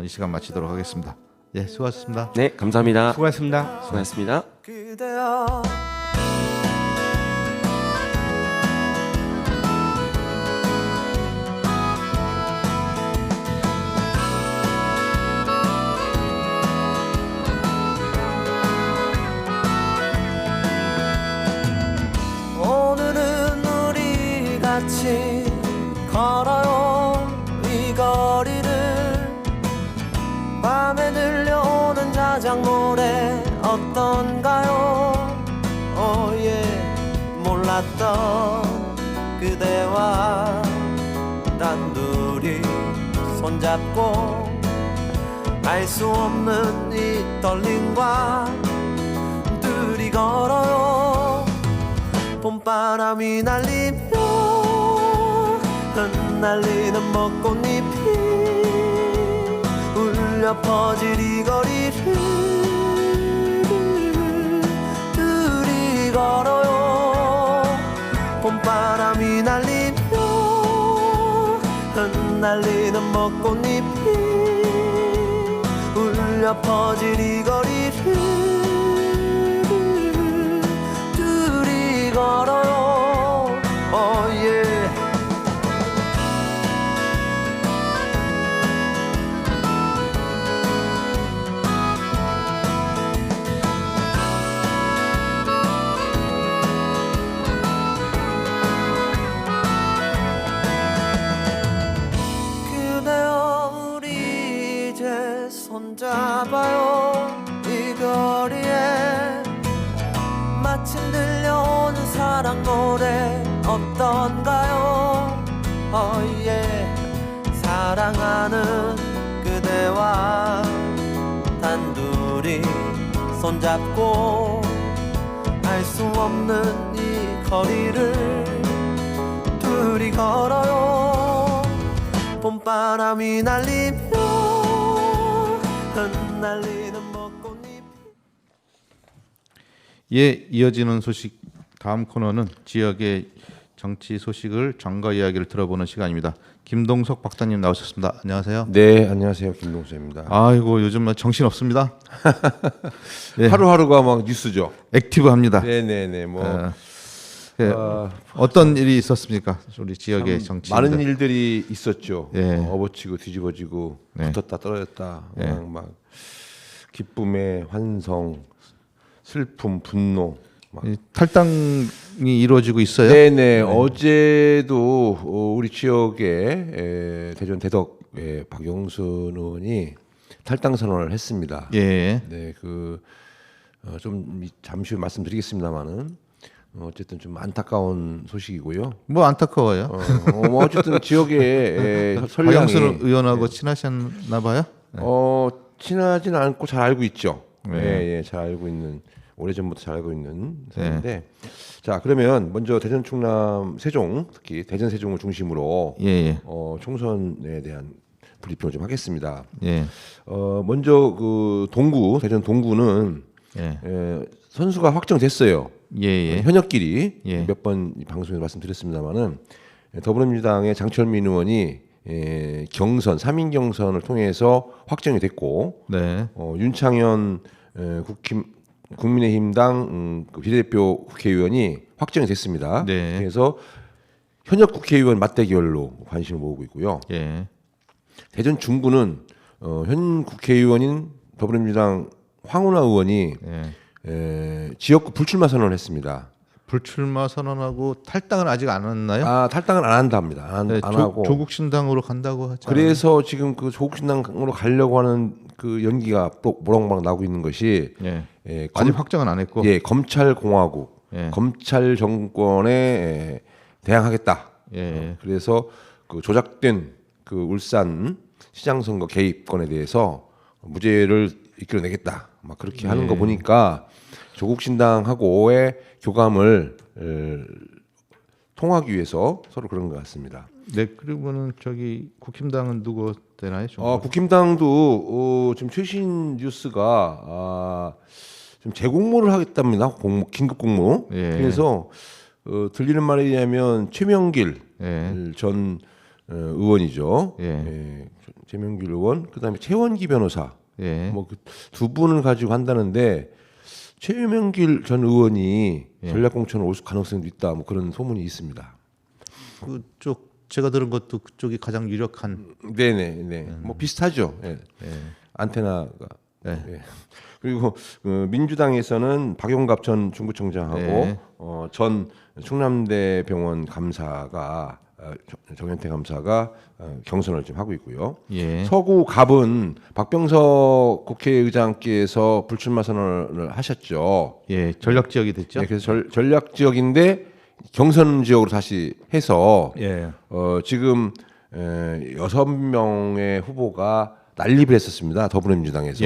이 시간 마치도록 하겠습니다. 예, 수고하셨습니다. 네, 감사합니다. 수고하셨습니다. 수고하셨습니다. 그대여 오늘은 우리 같이 걸어요 이 거리를 밤에 들려오는 자작 노래 어떤가요? 몰랐던 그대와 단둘이 손잡고 알 수 없는 이 떨림과 둘이 걸어요 봄바람이 날리며 흩날리는 벚꽃잎이 울려 퍼질 이 거리를 둘이 걸어요 봄바람이 날리며 흩날리는 벚꽃잎이 울려 퍼질 이 거리를 둘이 걸어요 그대여 우리 이제 손잡아요 이 거리에 마침 들려오는 사랑 노래 어떤가요 사랑하는 그대와 단둘이 손잡고 알 수 없는 이 거리를 둘이 걸어요. 봄바람이 날리며 흩날리는 벚꽃잎. 예, 이어지는 소식 다음 코너는 지역의 정치 소식을 장과 이야기를 들어보는 시간입니다. 김동석 박사님 나오셨습니다. 안녕하세요. 네, 안녕하세요. 김동수입니다. 아이고 요즘 정신 없습니다. 예, 하루하루가 막 뉴스죠. 액티브합니다. 네네네. 뭐 예, 어떤 일이 있었습니까? 우리 지역의 정치 많은 일들이 있었죠. 예. 업어치고 뒤집어지고 네. 붙었다 떨어졌다. 예. 막 기쁨의 환성, 슬픔, 분노. 막. 이 탈당이 이루어지고 있어요. 네네. 어제도 우리 지역의 대전 대덕 박영순 의원이 탈당 선언을 했습니다. 예, 네, 좀 잠시 후 말씀드리겠습니다만은 어쨌든 좀 안타까운 소식이고요. 뭐 안타까워요. 뭐 어쨌든 지역의 선량이 박영순 의원하고 친하셨나 봐요. 친하지는 않고 잘 알고 있죠. 네. 예, 잘 알고 있는 오래전부터 잘 알고 있는 사람인데 자 그러면 먼저 대전 충남 세종 특히 대전 세종을 중심으로 예, 총선에 대한 브리핑을 좀 하겠습니다. 예, 먼저 그 동구 대전 동구는 예, 선수가 확정됐어요. 예. 현역끼리 예. 몇 번 방송에서 말씀드렸습니다만은 더불어민주당의 장철민 의원이 경선 3인 경선을 통해서 확정이 됐고 네, 윤창현 국민의힘당 그 비례대표 국회의원이 확정이 됐습니다. 네. 그래서 현역 국회의원 맞대결로 관심을 모으고 있고요. 예, 대전 중구는 현 국회의원인 더불어민주당 황운하 의원이 지역구 불출마 선언을 했습니다. 불출마 선언하고 탈당은 아직 안 했나요? 탈당은 안 한답니다. 안 하고. 조국 신당으로 간다고 하죠. 그래서 지금 그 조국 신당으로 가려고 하는 그 연기가 또 모락모락 나고 있는 것이 예. 아직 아직 확정은 안 했고. 검찰 공화국, 예. 검찰 정권에 대항하겠다. 예. 그래서 그 조작된 그 울산 시장 선거 개입 건에 대해서 무죄를 이끌어내겠다. 막 그렇게 하는 거 보니까 조국 신당하고의 교감을 통하기 위해서 서로 그런 것 같습니다. 네, 그리고는 저기 국힘당은 누구 되나요? 국힘당도 지금 최신 뉴스가 좀 재공모를 하겠답니다. 긴급 공모. 예. 그래서 들리는 말에 의하면 최명길 전 의원이죠. 최명길 의원, 그다음에 최원기 변호사. 뭐 두 분을 가지고 한다는데 최명길 전 의원이 전략공천을 올 가능성도 있다. 뭐 그런 소문이 있습니다. 그쪽 제가 들은 것도 그쪽이 가장 유력한. 네네. 뭐 비슷하죠. 안테나가. 그리고 민주당에서는 박용갑 전 중구청장하고 전 충남대 병원 감사가 정현태 감사가 경선을 지금 하고 있고요. 서구 갑은 박병석 국회의장께서 불출마 선언을 하셨죠. 전략 지역이 됐죠. 그래서 전략 지역인데 경선 지역으로 다시 해서 지금 6명의 후보가 난립을 했었습니다. 더불어민주당에서.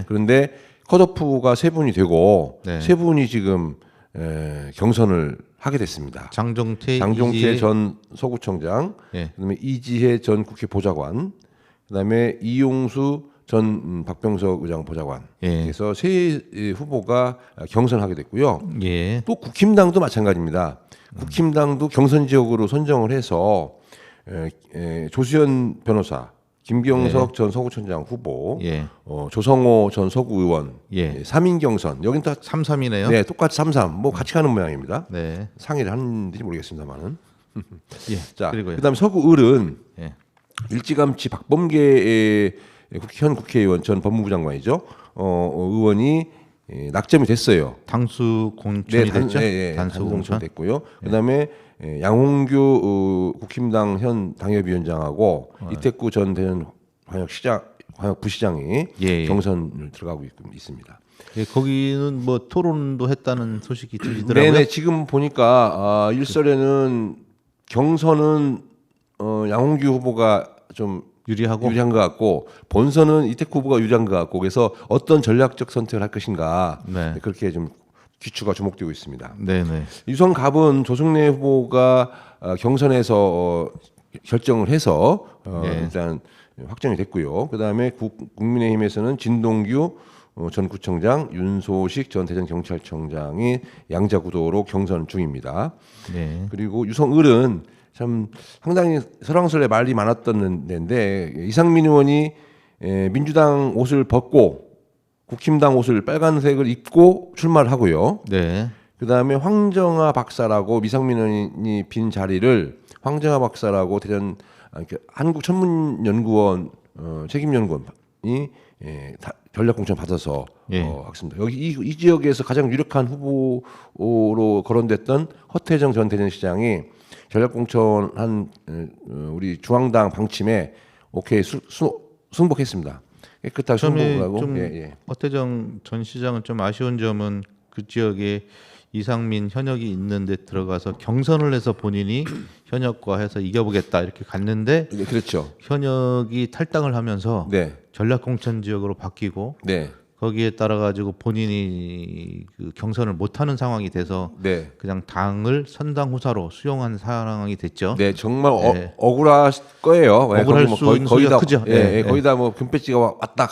그런데 컷오프가 3분이 되고 3분이 지금 경선을 하게 됐습니다. 장종태 전 서구청장, 그다음에 이지혜 전 국회 보좌관, 그다음에 이용수 전 박병석 의장 보좌관. 그래서 세 후보가 경선하게 됐고요. 또 국힘당도 마찬가지입니다. 국힘당도 경선 지역으로 선정을 해서 조수연 변호사, 김경석 전 서구청장 후보, 조성호 전 서구 의원, 3인 경선. 여긴 다 3-3이네요. 네, 똑같이 3-3. 뭐 같이 가는 모양입니다. 네. 상의를 하는지 모르겠습니다만은. 자, 그리고요. 그다음 서구 을은 일찌감치 박범계 현 국회의원 전 법무부 장관이죠. 의원이 낙점이 됐어요. 당수 공천이 됐죠. 단수 공천 됐고요. 그다음에 양홍규 국힘당 현 당협위원장하고 이태구 전 대전 광역부시장이 경선을 들어가고 있습니다. 거기는 뭐 토론도 했다는 소식이 들리더라고요. 네네, 지금 보니까 일설에는 경선은 양홍규 후보가 좀 유리한 것 같고 본선은 이태구 후보가 유리한 것 같고 그래서 어떤 전략적 선택을 할 것인가 그렇게 좀 귀추가 주목되고 있습니다. 네네. 유성갑은 조승래 후보가 경선에서 결정을 해서 일단 확정이 됐고요. 그다음에 국민의힘에서는 진동규 전 구청장, 윤소식 전 대전경찰청장이 양자 구도로 경선 중입니다. 네. 그리고 유성을은 참 상당히 설왕설래 말이 많았던 데인데 이상민 의원이 민주당 옷을 벗고 국힘당 옷을 빨간색을 입고 출마를 하고요. 네. 그다음에 황정아 박사라고 이상민 의원이 빈 자리를 황정아 박사라고 대전 한국천문연구원 책임연구원이 전략공천 받아서 했습니다. 여기 이 지역에서 가장 유력한 후보로 거론됐던 허태정 전 대전시장이 전략공천한 우리 중앙당 방침에 오케이 승복했습니다. 깨끗하게 승복하고. 허태정 전 시장은 좀 아쉬운 점은 그 지역에 이상민 현역이 있는데 들어가서 경선을 해서 본인이 현역과 해서 이겨보겠다 이렇게 갔는데 그렇죠. 현역이 탈당을 하면서 전략공천 지역으로 바뀌고 거기에 따라 가지고 본인이 그 경선을 못하는 상황이 돼서 그냥 당을 선당 후사로 수용한 상황이 됐죠. 네, 정말 억울할 거예요. 억울할 수 있는 소리가 크죠. 거의 다 뭐 금배지가 왔다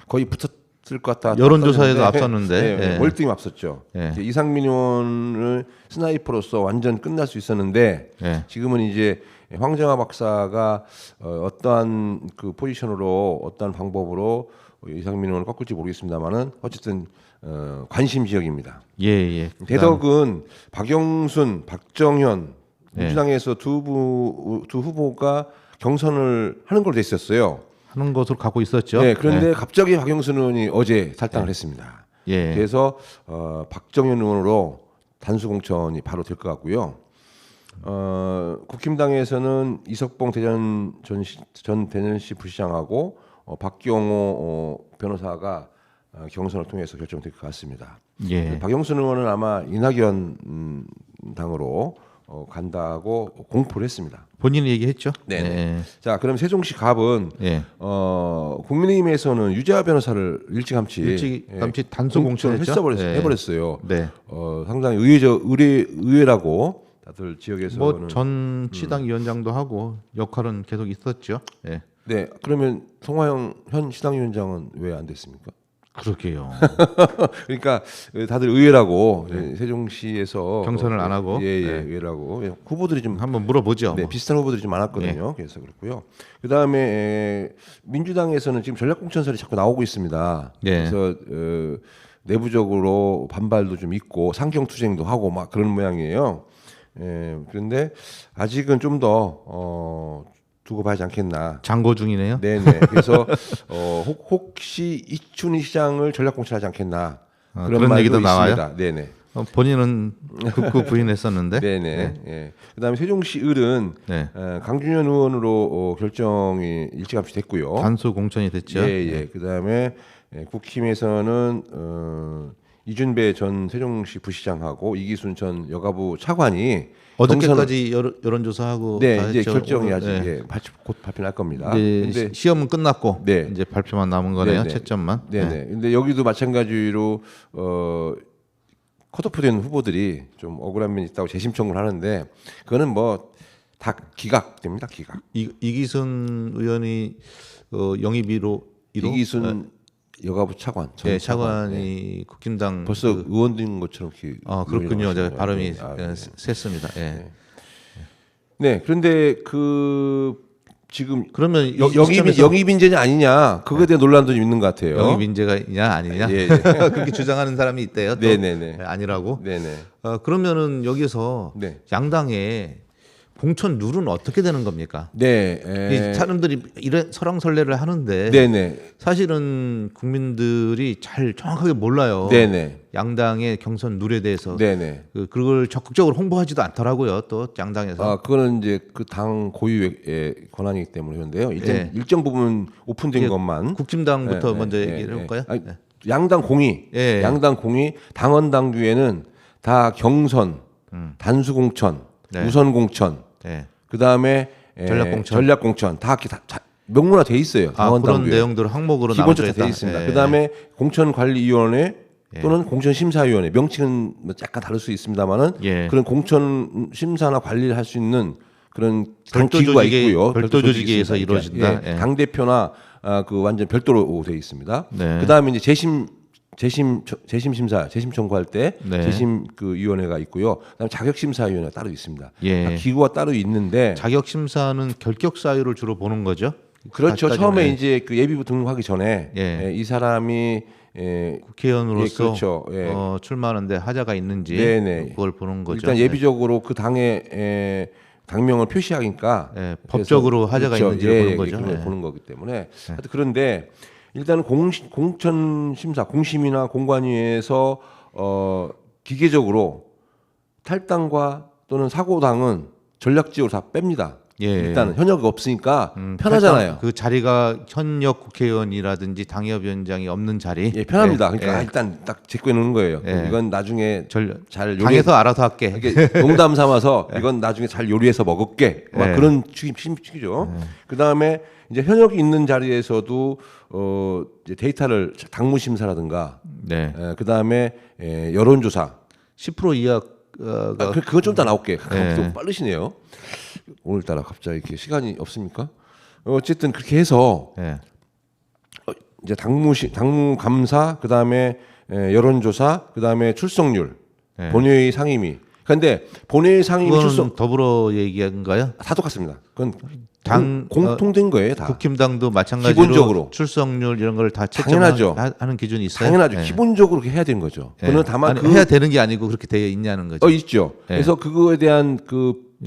거의 붙었을 것 같다. 여론조사에도 앞섰는데 월등히 앞섰죠. 이상민 의원을 스나이퍼로서 완전 끝날 수 있었는데 지금은 이제 황정아 박사가 어떠한 그 포지션으로 어떠한 방법으로 이상민 의원을 꺾을지 모르겠습니다만은 어쨌든 관심 지역입니다. 대덕은 박영순, 박정현 민주당에서 두 후보가 경선을 하는 걸로 돼 있었어요. 하는 것으로 갖고 있었죠. 그런데 갑자기 박영순 의원이 어제 탈당을 했습니다. 그래서 박정현 의원으로 단수 공천이 바로 될 것 같고요. 국힘당에서는 이석봉 전 대전시 부시장하고 박경호 변호사가 경선을 통해서 결정될 것 같습니다. 박영순 의원은 아마 이낙연 당으로 간다고 공포를 했습니다. 본인이 얘기했죠. 자, 그럼 세종시 갑은 국민의힘에서는 유재하 변호사를 일찌감치 단수 공천을 해버렸어요. 상당히 의외라고 다들 지역에서는 뭐전 시당 위원장도 하고 역할은 계속 있었죠. 그러면 송화영 현 시당위원장은 왜 안 됐습니까? 그러게요. 그러니까 다들 의외라고 세종시에서 경선을 안 하고 의외라고 후보들이 좀 한번 물어보죠. 비슷한 후보들이 좀 많았거든요. 그래서 그렇고요. 그 다음에 민주당에서는 지금 전략공천설이 자꾸 나오고 있습니다. 그래서 내부적으로 반발도 좀 있고 상경투쟁도 하고 막 그런 모양이에요. 그런데 아직은 좀 더 두고 봐야지 않겠나. 장고 중이네요. 그래서 혹시 이춘희 시장을 전략공천하지 않겠나. 그런 얘기도 나와요. 있습니다. 본인은 극구 부인했었는데. 그다음에 세종시 을은 강준현 의원으로 결정이 일찌감치 됐고요. 단수 공천이 됐죠. 그다음에 국힘에서는 이준배 전 세종시 부시장하고 이기순 전 여가부 차관이 어저께까지 여론조사하고 이제 결정이 아직 곧 발표할 겁니다. 근데 시험은 끝났고 이제 발표만 남은 거네요. 채점만. 근데 여기도 마찬가지로 컷오프된 후보들이 좀 억울한 면이 있다고 재심 청구를 하는데 그거는 뭐 다 기각됩니다. 기각. 이기순 의원이 영입1호 이기순 여가부 차관. 차관이 국힘당 벌써 의원 된 것처럼 그렇군요. 제가 발음이 셌습니다. 그런데 지금 그러면 영입 인재냐 아니냐 그거에 대한 논란도 좀 있는 것 같아요. 영입 인재가냐 아니냐 그렇게 주장하는 사람이 있대요. 또 아니라고. 그러면은 여기서 양당의 공천 룰은 어떻게 되는 겁니까? 이 사람들이 이런 설왕설래를 하는데 사실은 국민들이 잘 정확하게 몰라요. 양당의 경선 룰에 대해서 그걸 적극적으로 홍보하지도 않더라고요. 또 양당에서. 그거는 이제 그 당 고유의 권한이기 때문에 그런데요. 일정 부분 오픈된 것만. 국힘당부터 먼저 얘기를 해볼까요? 양당 공의, 양당 공의 당원 당규에는 다 경선, 단수 공천, 우선 공천, 그 다음에 전략공천 다 명문화 돼 있어요. 당원 그런 당규에. 내용들 항목으로 기본적으로 돼 있습니다. 그 다음에 공천관리위원회 또는 공천심사위원회 명칭은 뭐 약간 다를 수 있습니다만은 그런 공천 심사나 관리를 할 수 있는 그런 당 기구가 있고요. 별도 조직에서 이루어진다. 당 대표나 그 완전 별도로 되어 있습니다. 네. 그 다음에 이제 재심 심사, 재심 청구할 때 네. 재심 그 위원회가 있고요. 그다음에 자격 심사위원회가 따로 있습니다. 예. 기구가 따로 있는데 자격 심사는 결격 사유를 주로 보는 거죠. 그렇죠. 아직까지는. 처음에 이제 그 예비부 등록하기 전에 예. 이 사람이 국회의원으로서 그렇죠. 출마하는데 하자가 있는지 네네. 그걸 보는 거죠. 일단 예비적으로 그 당의 당명을 표시하니까 법적으로 하자가 있는지를 보는 거죠. 그걸 보는 거기 때문에 하여튼 그런데 일단은 공천 심사, 공심이나 공관위에서 기계적으로 탈당과 또는 사고당은 전략적으로 다 뺍니다. 일단은 현역이 없으니까 편하잖아요. 그 자리가 현역 국회의원이라든지 당협위원장이 없는 자리. 편합니다. 그러니까 일단 딱 제거해 놓는 거예요. 이건 나중에 잘 당에서 알아서 할게. 농담 삼아서 이건 나중에 잘 요리해서 먹을게. 막 그런 축이죠. 그 다음에 이제 현역이 있는 자리에서도 이제 데이터를 당무 심사라든가, 그 다음에 여론조사 10% 이하 그거 좀 더 나올게. 좀 빠르시네요. 오늘따라 갑자기 이렇게 시간이 없습니까? 어쨌든 그렇게 해서 이제 당무 감사, 그 다음에 여론조사, 그 다음에 출석률, 본회의 상임위. 그런데 본회의 상임위 출석 더불어 얘기한가요? 다 똑같습니다. 그건 당 공통된 거예요, 다. 국힘당도 마찬가지로 기본적으로 출석률 이런 걸 다 당연하죠. 하는 기준이 있어요. 당연하죠. 기본적으로 그렇게 해야 되는 거죠. 그는 다만 해야 되는 게 아니고 그렇게 되어 있냐는 거죠. 있죠. 그래서 그거에 대한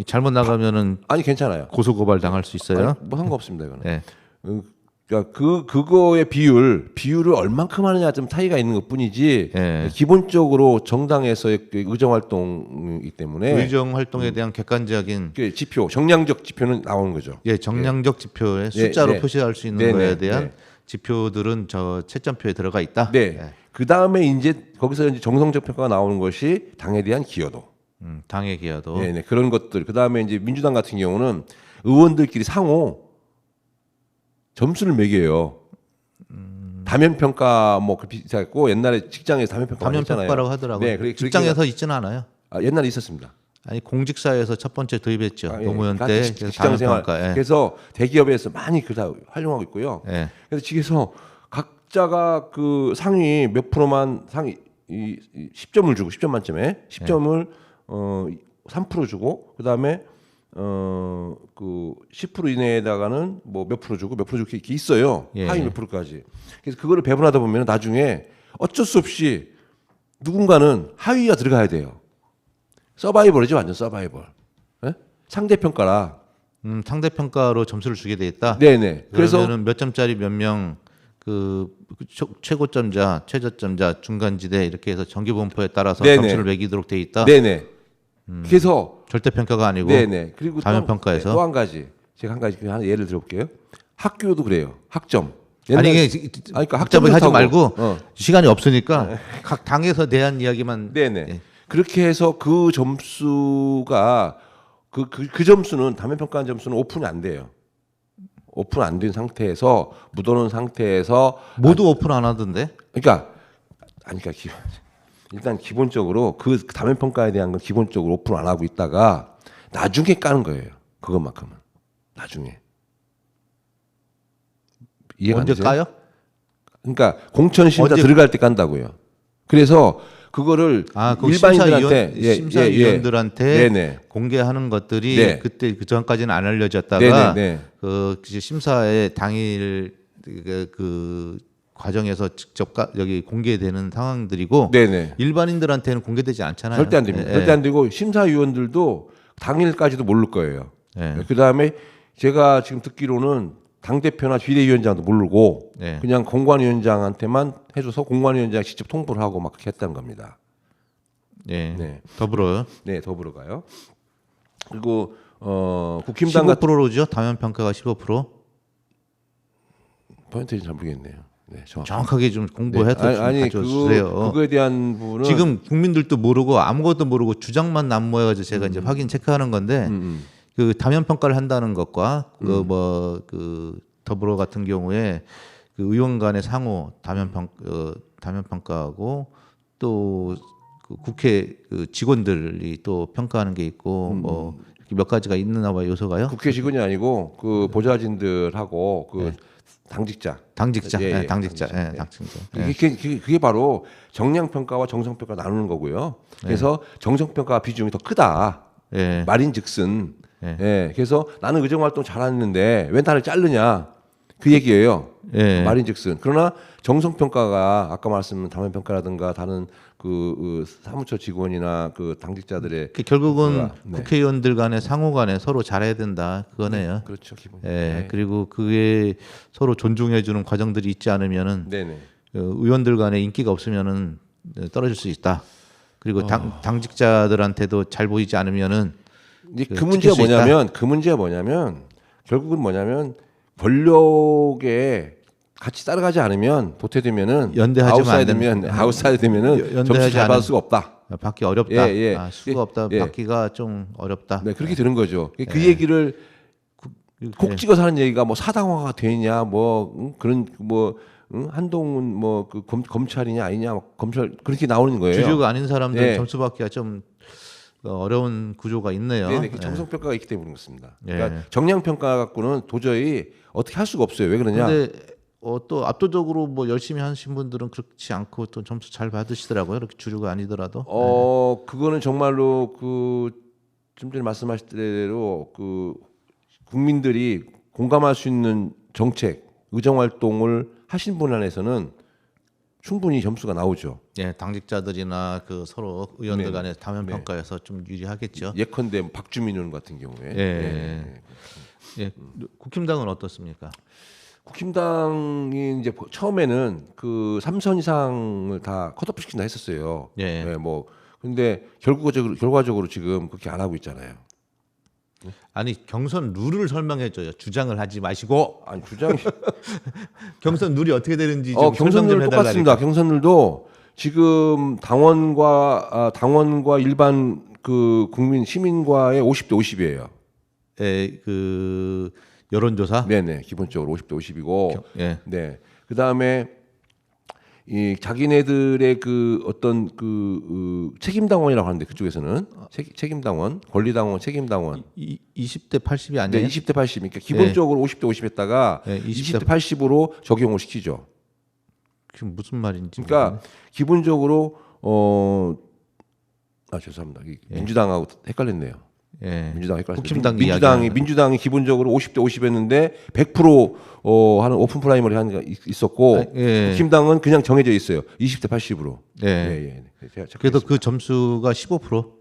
잘못 나가면은 아니 괜찮아요. 고소 고발 당할 수 있어요. 뭐 상관없습니다, 이거는. 그러니까 그거의 비율을 얼만큼 하느냐 좀 차이가 있는 것뿐이지 기본적으로 정당에서의 의정 활동이기 때문에 의정 활동에 대한 객관적인 지표, 정량적 지표는 나오는 거죠. 정량적 지표에 숫자로 표시할 수 있는 거에 대한 지표들은 저 채점표에 들어가 있다. 그 다음에 이제 거기서 이제 정성적 평가가 나오는 것이 당에 대한 기여도, 당의 기여도, 그런 것들. 그 다음에 이제 민주당 같은 경우는 의원들끼리 상호 점수를 매겨요. 다면 평가 뭐 비슷했고 옛날에 직장에서 다면 평가 다면 평가라고 하더라고요. 직장에서 있지는 않아요. 옛날에 있었습니다. 아니 공직사회에서 첫 번째 도입했죠. 노무현 그러니까 때 직장생활. 그래서 대기업에서 많이 다 활용하고 있고요. 그래서 직에서 각자가 그 상위 몇 프로만 상위 10점을 주고 10점 만점에 10점을 3% 주고 그다음에 그 10% 이내에다가는 뭐 몇 프로 주고 몇 프로 주고 이렇게 있어요. 하위 몇 프로까지. 그래서 그거를 배분하다 보면 나중에 어쩔 수 없이 누군가는 하위가 들어가야 돼요. 서바이벌이죠, 완전 서바이벌. 상대 평가라. 상대 평가로 점수를 주게 돼 있다. 네네. 그래서 몇 점짜리 몇 명 그 최고점자, 최저점자, 중간지대 이렇게 해서 정기분포에 따라서 점수를 매기도록 돼 있다. 네네. 그래서 절대 평가가 아니고 그리고 다면 평가에서 또 한 가지 제가 한 가지 하나 예를 들어볼게요. 학교도 그래요. 학점. 아니 이게 그러니까 학점을 하지 말고 시간이 없으니까 각 당에서 대한 이야기만. 그렇게 해서 그 점수가 그 점수는 다면 평가한 점수는 오픈이 안 돼요. 오픈 안 된 상태에서 묻어놓은 상태에서 모두 오픈 안 하던데. 그러니까 일단 기본적으로 그 다면 평가에 대한 건 기본적으로 오픈 안 하고 있다가 나중에 까는 거예요. 그것만큼은 나중에. 이해가 언제 안 되세요? 까요? 그러니까 공천 심사 들어갈 때 깐다고요. 그래서 그거를 일반인들한테 심사위원들한테 공개하는 것들이 그때 그 전까지는 안 알려졌다가 그 심사의 당일 그 과정에서 직접 여기 공개되는 상황들이고 일반인들한테는 공개되지 않잖아요. 절대 안 됩니다. 절대 안 되고 심사위원들도 당일까지도 모를 거예요. 그다음에 제가 지금 듣기로는 당대표나 비대위원장도 모르고 그냥 공관위원장한테만 해줘서 공관위원장이 직접 통보를 하고 막 그렇게 했다는 겁니다. 더불어요. 더불어 가요. 그리고 국힘당 15%죠. 다면 평가가 15%. 포인트는 잘 모르겠네요. 정확하게 좀 공부해서 가져주세요. 그거에 대한 부분은 지금 국민들도 모르고 아무것도 모르고 주장만 난무해가지고 제가 이제 확인 체크하는 건데 그 다면 평가를 한다는 것과 그 더불어 같은 경우에 그 의원 간의 상호 다면 평가하고 또 그 국회 그 직원들이 또 평가하는 게 있고 뭐 이렇게 몇 가지가 있나 봐요 요소가요. 국회 직원이 아니고 그 보좌진들하고 그 당직자. 당직자. 예, 예, 당직자. 당직자. 예, 당직자. 그게 바로 정량 평가와 정성 평가 나누는 거고요. 그래서 정성 평가 비중이 더 크다. 예. 말인즉슨. 예. 그래서 나는 의정 활동 잘하는데 왜 나를 자르냐 그 얘기예요. 예. 말인즉슨. 그러나 정성 평가가 아까 말씀드린 당원 평가라든가 다른 그 사무처 직원이나 그 당직자들의 결국은 네. 국회의원들 간에 상호 간에 서로 잘해야 된다 그거네요. 그렇죠 기본. 예. 네. 그리고 그게 서로 존중해주는 과정들이 있지 않으면은 네네. 의원들 간에 인기가 없으면은 떨어질 수 있다. 그리고 당직자들한테도 잘 보이지 않으면은 이제 그 그 문제가 지킬 수 뭐냐면 그 문제가 뭐냐면 결국은 뭐냐면 권력에 같이 따라가지 않으면 도태되면은 연대하지 아웃사이드면은 점수 연대하지 잘 받을 않은- 수가 없다. 받기 어렵다. 예, 예. 아, 수가 예, 없다. 예. 받기가 좀 어렵다. 네, 그렇게 되는 거죠. 그 얘기를 콕 찍어서 하는 얘기가 뭐 사당화가 되냐, 뭐 그런 뭐 한동훈 뭐 그 검찰이냐 아니냐, 막 검찰 그렇게 나오는 거예요. 주주가 아닌 사람들 예. 점수 받기가 좀 어려운 구조가 있네요. 네네, 그 정성 평가가 있기 때문에 그렇습니다. 예. 그러니까 정량 평가 갖고는 도저히 어떻게 할 수가 없어요. 왜 그러냐? 근데 또 압도적으로 뭐 열심히 하신 분들은 그렇지 않고 또 점수 잘 받으시더라고요. 이렇게 주주가 아니더라도. 그거는 정말로 그 좀 전에 말씀하신 대로 그 국민들이 공감할 수 있는 정책, 의정 활동을 하신 분 안에서는 충분히 점수가 나오죠. 예, 당직자들이나 그 서로 의원들 네. 간의 당면 평가에서 좀 유리하겠죠. 예컨대 뭐 박주민 의원 같은 경우에. 예. 국힘당은 어떻습니까? 국힘당이 이제 처음에는 그 3선 이상을 다 컷오프 시킨다 했었어요. 예. 뭐 근데 결과적으로 지금 그렇게 안 하고 있잖아요. 아니 경선 룰을 설명해줘요. 주장을 하지 마시고 아니 주장이 경선 룰이 어떻게 되는지 좀 설명 좀 경선률 해달라니까. 똑같습니다. 경선률도 지금 당원과 일반 그 국민 시민과의 50대 50이에요. 예, 그 여론조사. 네네 기본적으로 50대 50이고. 예. 네. 그 다음에 이 자기네들의 그 어떤 그 책임당원이라고 하는데 그쪽에서는 책임당원, 권리당원, 책임당원. 20대 80이 아니에요? 네, 20대 80. 그러니까 기본적으로 50대 50 했다가 20대 80으로 적용을 시키죠. 그게 무슨 말인지. 그러니까 기본적으로 죄송합니다. 민주당하고 헷갈렸네요. 예. 민주당 헷갈렸어요. 국힘당 민주당이 기본적으로 50대 50였는데 100% 하는 오픈 프라이머리 하는 게 있었고 예. 국힘당은 그냥 정해져 있어요. 20대 80으로. 예. 제가 그래도 그 점수가 15%.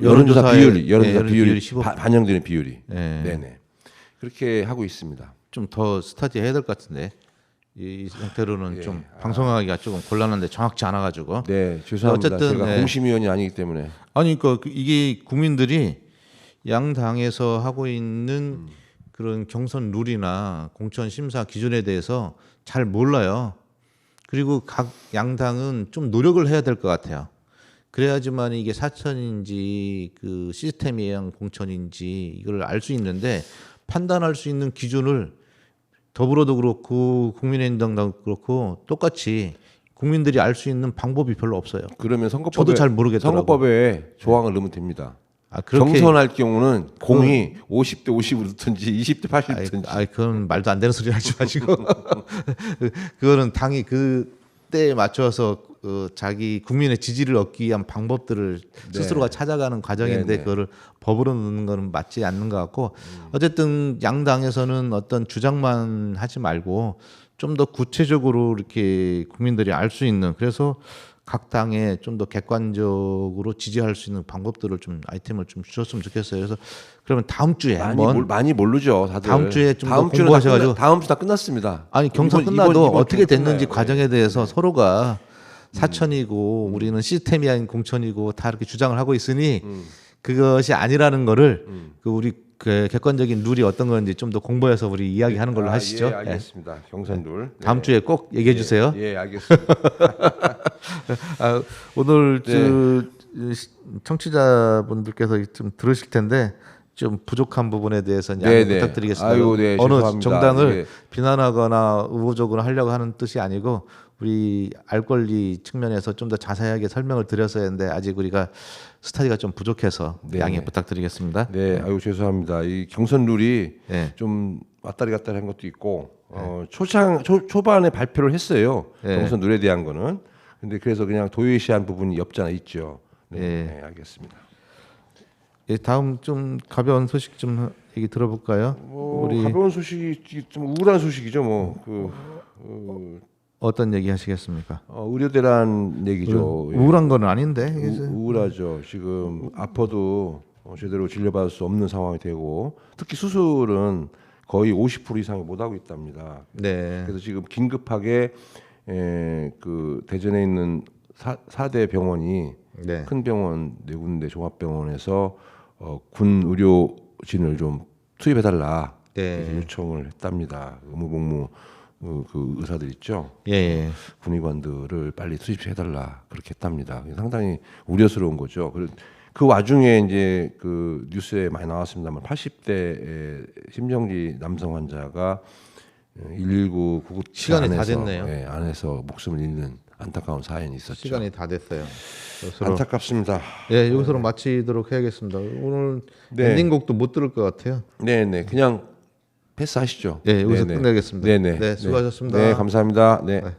여론조사 비율이 비율이 15%. 반영되는 비율이. 예. 네네. 그렇게 하고 있습니다. 좀 더 스터디 해야 될 것 같은데 이 상태로는 좀 방송하기가 조금 곤란한데 정확치 않아가지고. 네, 죄송합니다. 어쨌든, 제가 공심위원이 아니기 때문에. 아니 그러니까 이게 국민들이 양 당에서 하고 있는 그런 경선 룰이나 공천 심사 기준에 대해서 잘 몰라요. 그리고 각 양당은 좀 노력을 해야 될 것 같아요. 그래야지만 이게 사천인지 그 시스템이양 공천인지 이걸 알 수 있는데 판단할 수 있는 기준을 더불어도 그렇고 국민의힘당도 그렇고 똑같이 국민들이 알 수 있는 방법이 별로 없어요. 그러면 선거법에 저도 잘 모르겠더라고요. 선거법에 조항을 넣으면 됩니다. 그렇게 경선할 경우는 공이 50대 50으로 듣든지 20대 80으로 듣든지. 그건 말도 안 되는 소리 하지 마시고 그거는 당이 그때에 맞춰서 자기 국민의 지지를 얻기 위한 방법들을 스스로가 찾아가는 과정인데 그거를 법으로 넣는 거는 맞지 않는 것 같고 어쨌든 양당에서는 어떤 주장만 하지 말고 좀 더 구체적으로 이렇게 국민들이 알 수 있는 그래서 각 당에 좀 더 객관적으로 지지할 수 있는 방법들을 좀 아이템을 좀 주셨으면 좋겠어요. 그래서 그러면 다음 주에 한번 많이 모르죠, 다들. 다음 주에 좀 더 다음 주는 공부하셔가지고 다음 주 다 끝났습니다. 아니 경선 이번 끝나도 이번 어떻게 주는 됐는지 끝나요. 과정에 대해서 서로가 사천이고 우리는 시스템이 아닌 공천이고 다 이렇게 주장을 하고 있으니 그것이 아니라는 거를 그 우리 그 객관적인 룰이 어떤 건지 좀 더 공부해서 우리 이야기하는 걸로 하시죠. 예, 알겠습니다. 경선 룰. 네. 다음 주에 꼭 얘기해 주세요. 예, 알겠습니다. 오늘 청취자분들께서 좀 들으실 텐데 좀 부족한 부분에 대해서는 양해 부탁드리겠습니다. 아이고, 네, 어느 죄송합니다. 정당을 예. 비난하거나 우호적으로 하려고 하는 뜻이 아니고 우리 알 권리 측면에서 좀 더 자세하게 설명을 드렸어야 했는데 아직 우리가 스타디가 좀 부족해서 네. 양해 부탁드리겠습니다. 네, 아유 죄송합니다. 이 경선 룰이 네. 좀 왔다리 갔다리 한 것도 있고 초반에 발표를 했어요. 네. 경선 룰에 대한 거는. 근데 그래서 그냥 도외시한 부분이 없지 않아 있죠. 네, 네. 네, 알겠습니다. 예, 다음 좀 가벼운 소식 좀 얘기 들어볼까요? 우리 가벼운 소식이 좀 우울한 소식이죠. 어떤 얘기 하시겠습니까? 의료대란 얘기죠. 예. 우울한 건 아닌데. 우울하죠. 지금 아파도 제대로 진료받을 수 없는 상황이 되고 특히 수술은 거의 50% 이상이 못 하고 있답니다. 네. 그래서 지금 긴급하게 그 대전에 있는 4대 병원이 네. 큰 병원 4군데 종합병원에서 군 의료진을 좀 투입해달라 네. 이렇게 요청을 했답니다. 의무복무 그 의사들 있죠. 예. 군의관들을 빨리 투입해달라 그렇게 했답니다. 상당히 우려스러운 거죠. 그 와중에 이제 그 뉴스에 많이 나왔습니다만 80대 심정지 남성 환자가 119 구급차 시간이 다 안에서, 됐네요. 예, 안에서 목숨을 잃는 안타까운 사연이 있었죠. 시간이 다 됐어요. 안타깝습니다. 예, 여기서로 마치도록 해야겠습니다. 오늘 네. 엔딩곡도 못 들을 것 같아요. 네네, 그냥 패스하시죠. 예, 여기서 네네. 끝내겠습니다. 네네. 네, 수고하셨습니다. 네, 감사합니다. 네. 네.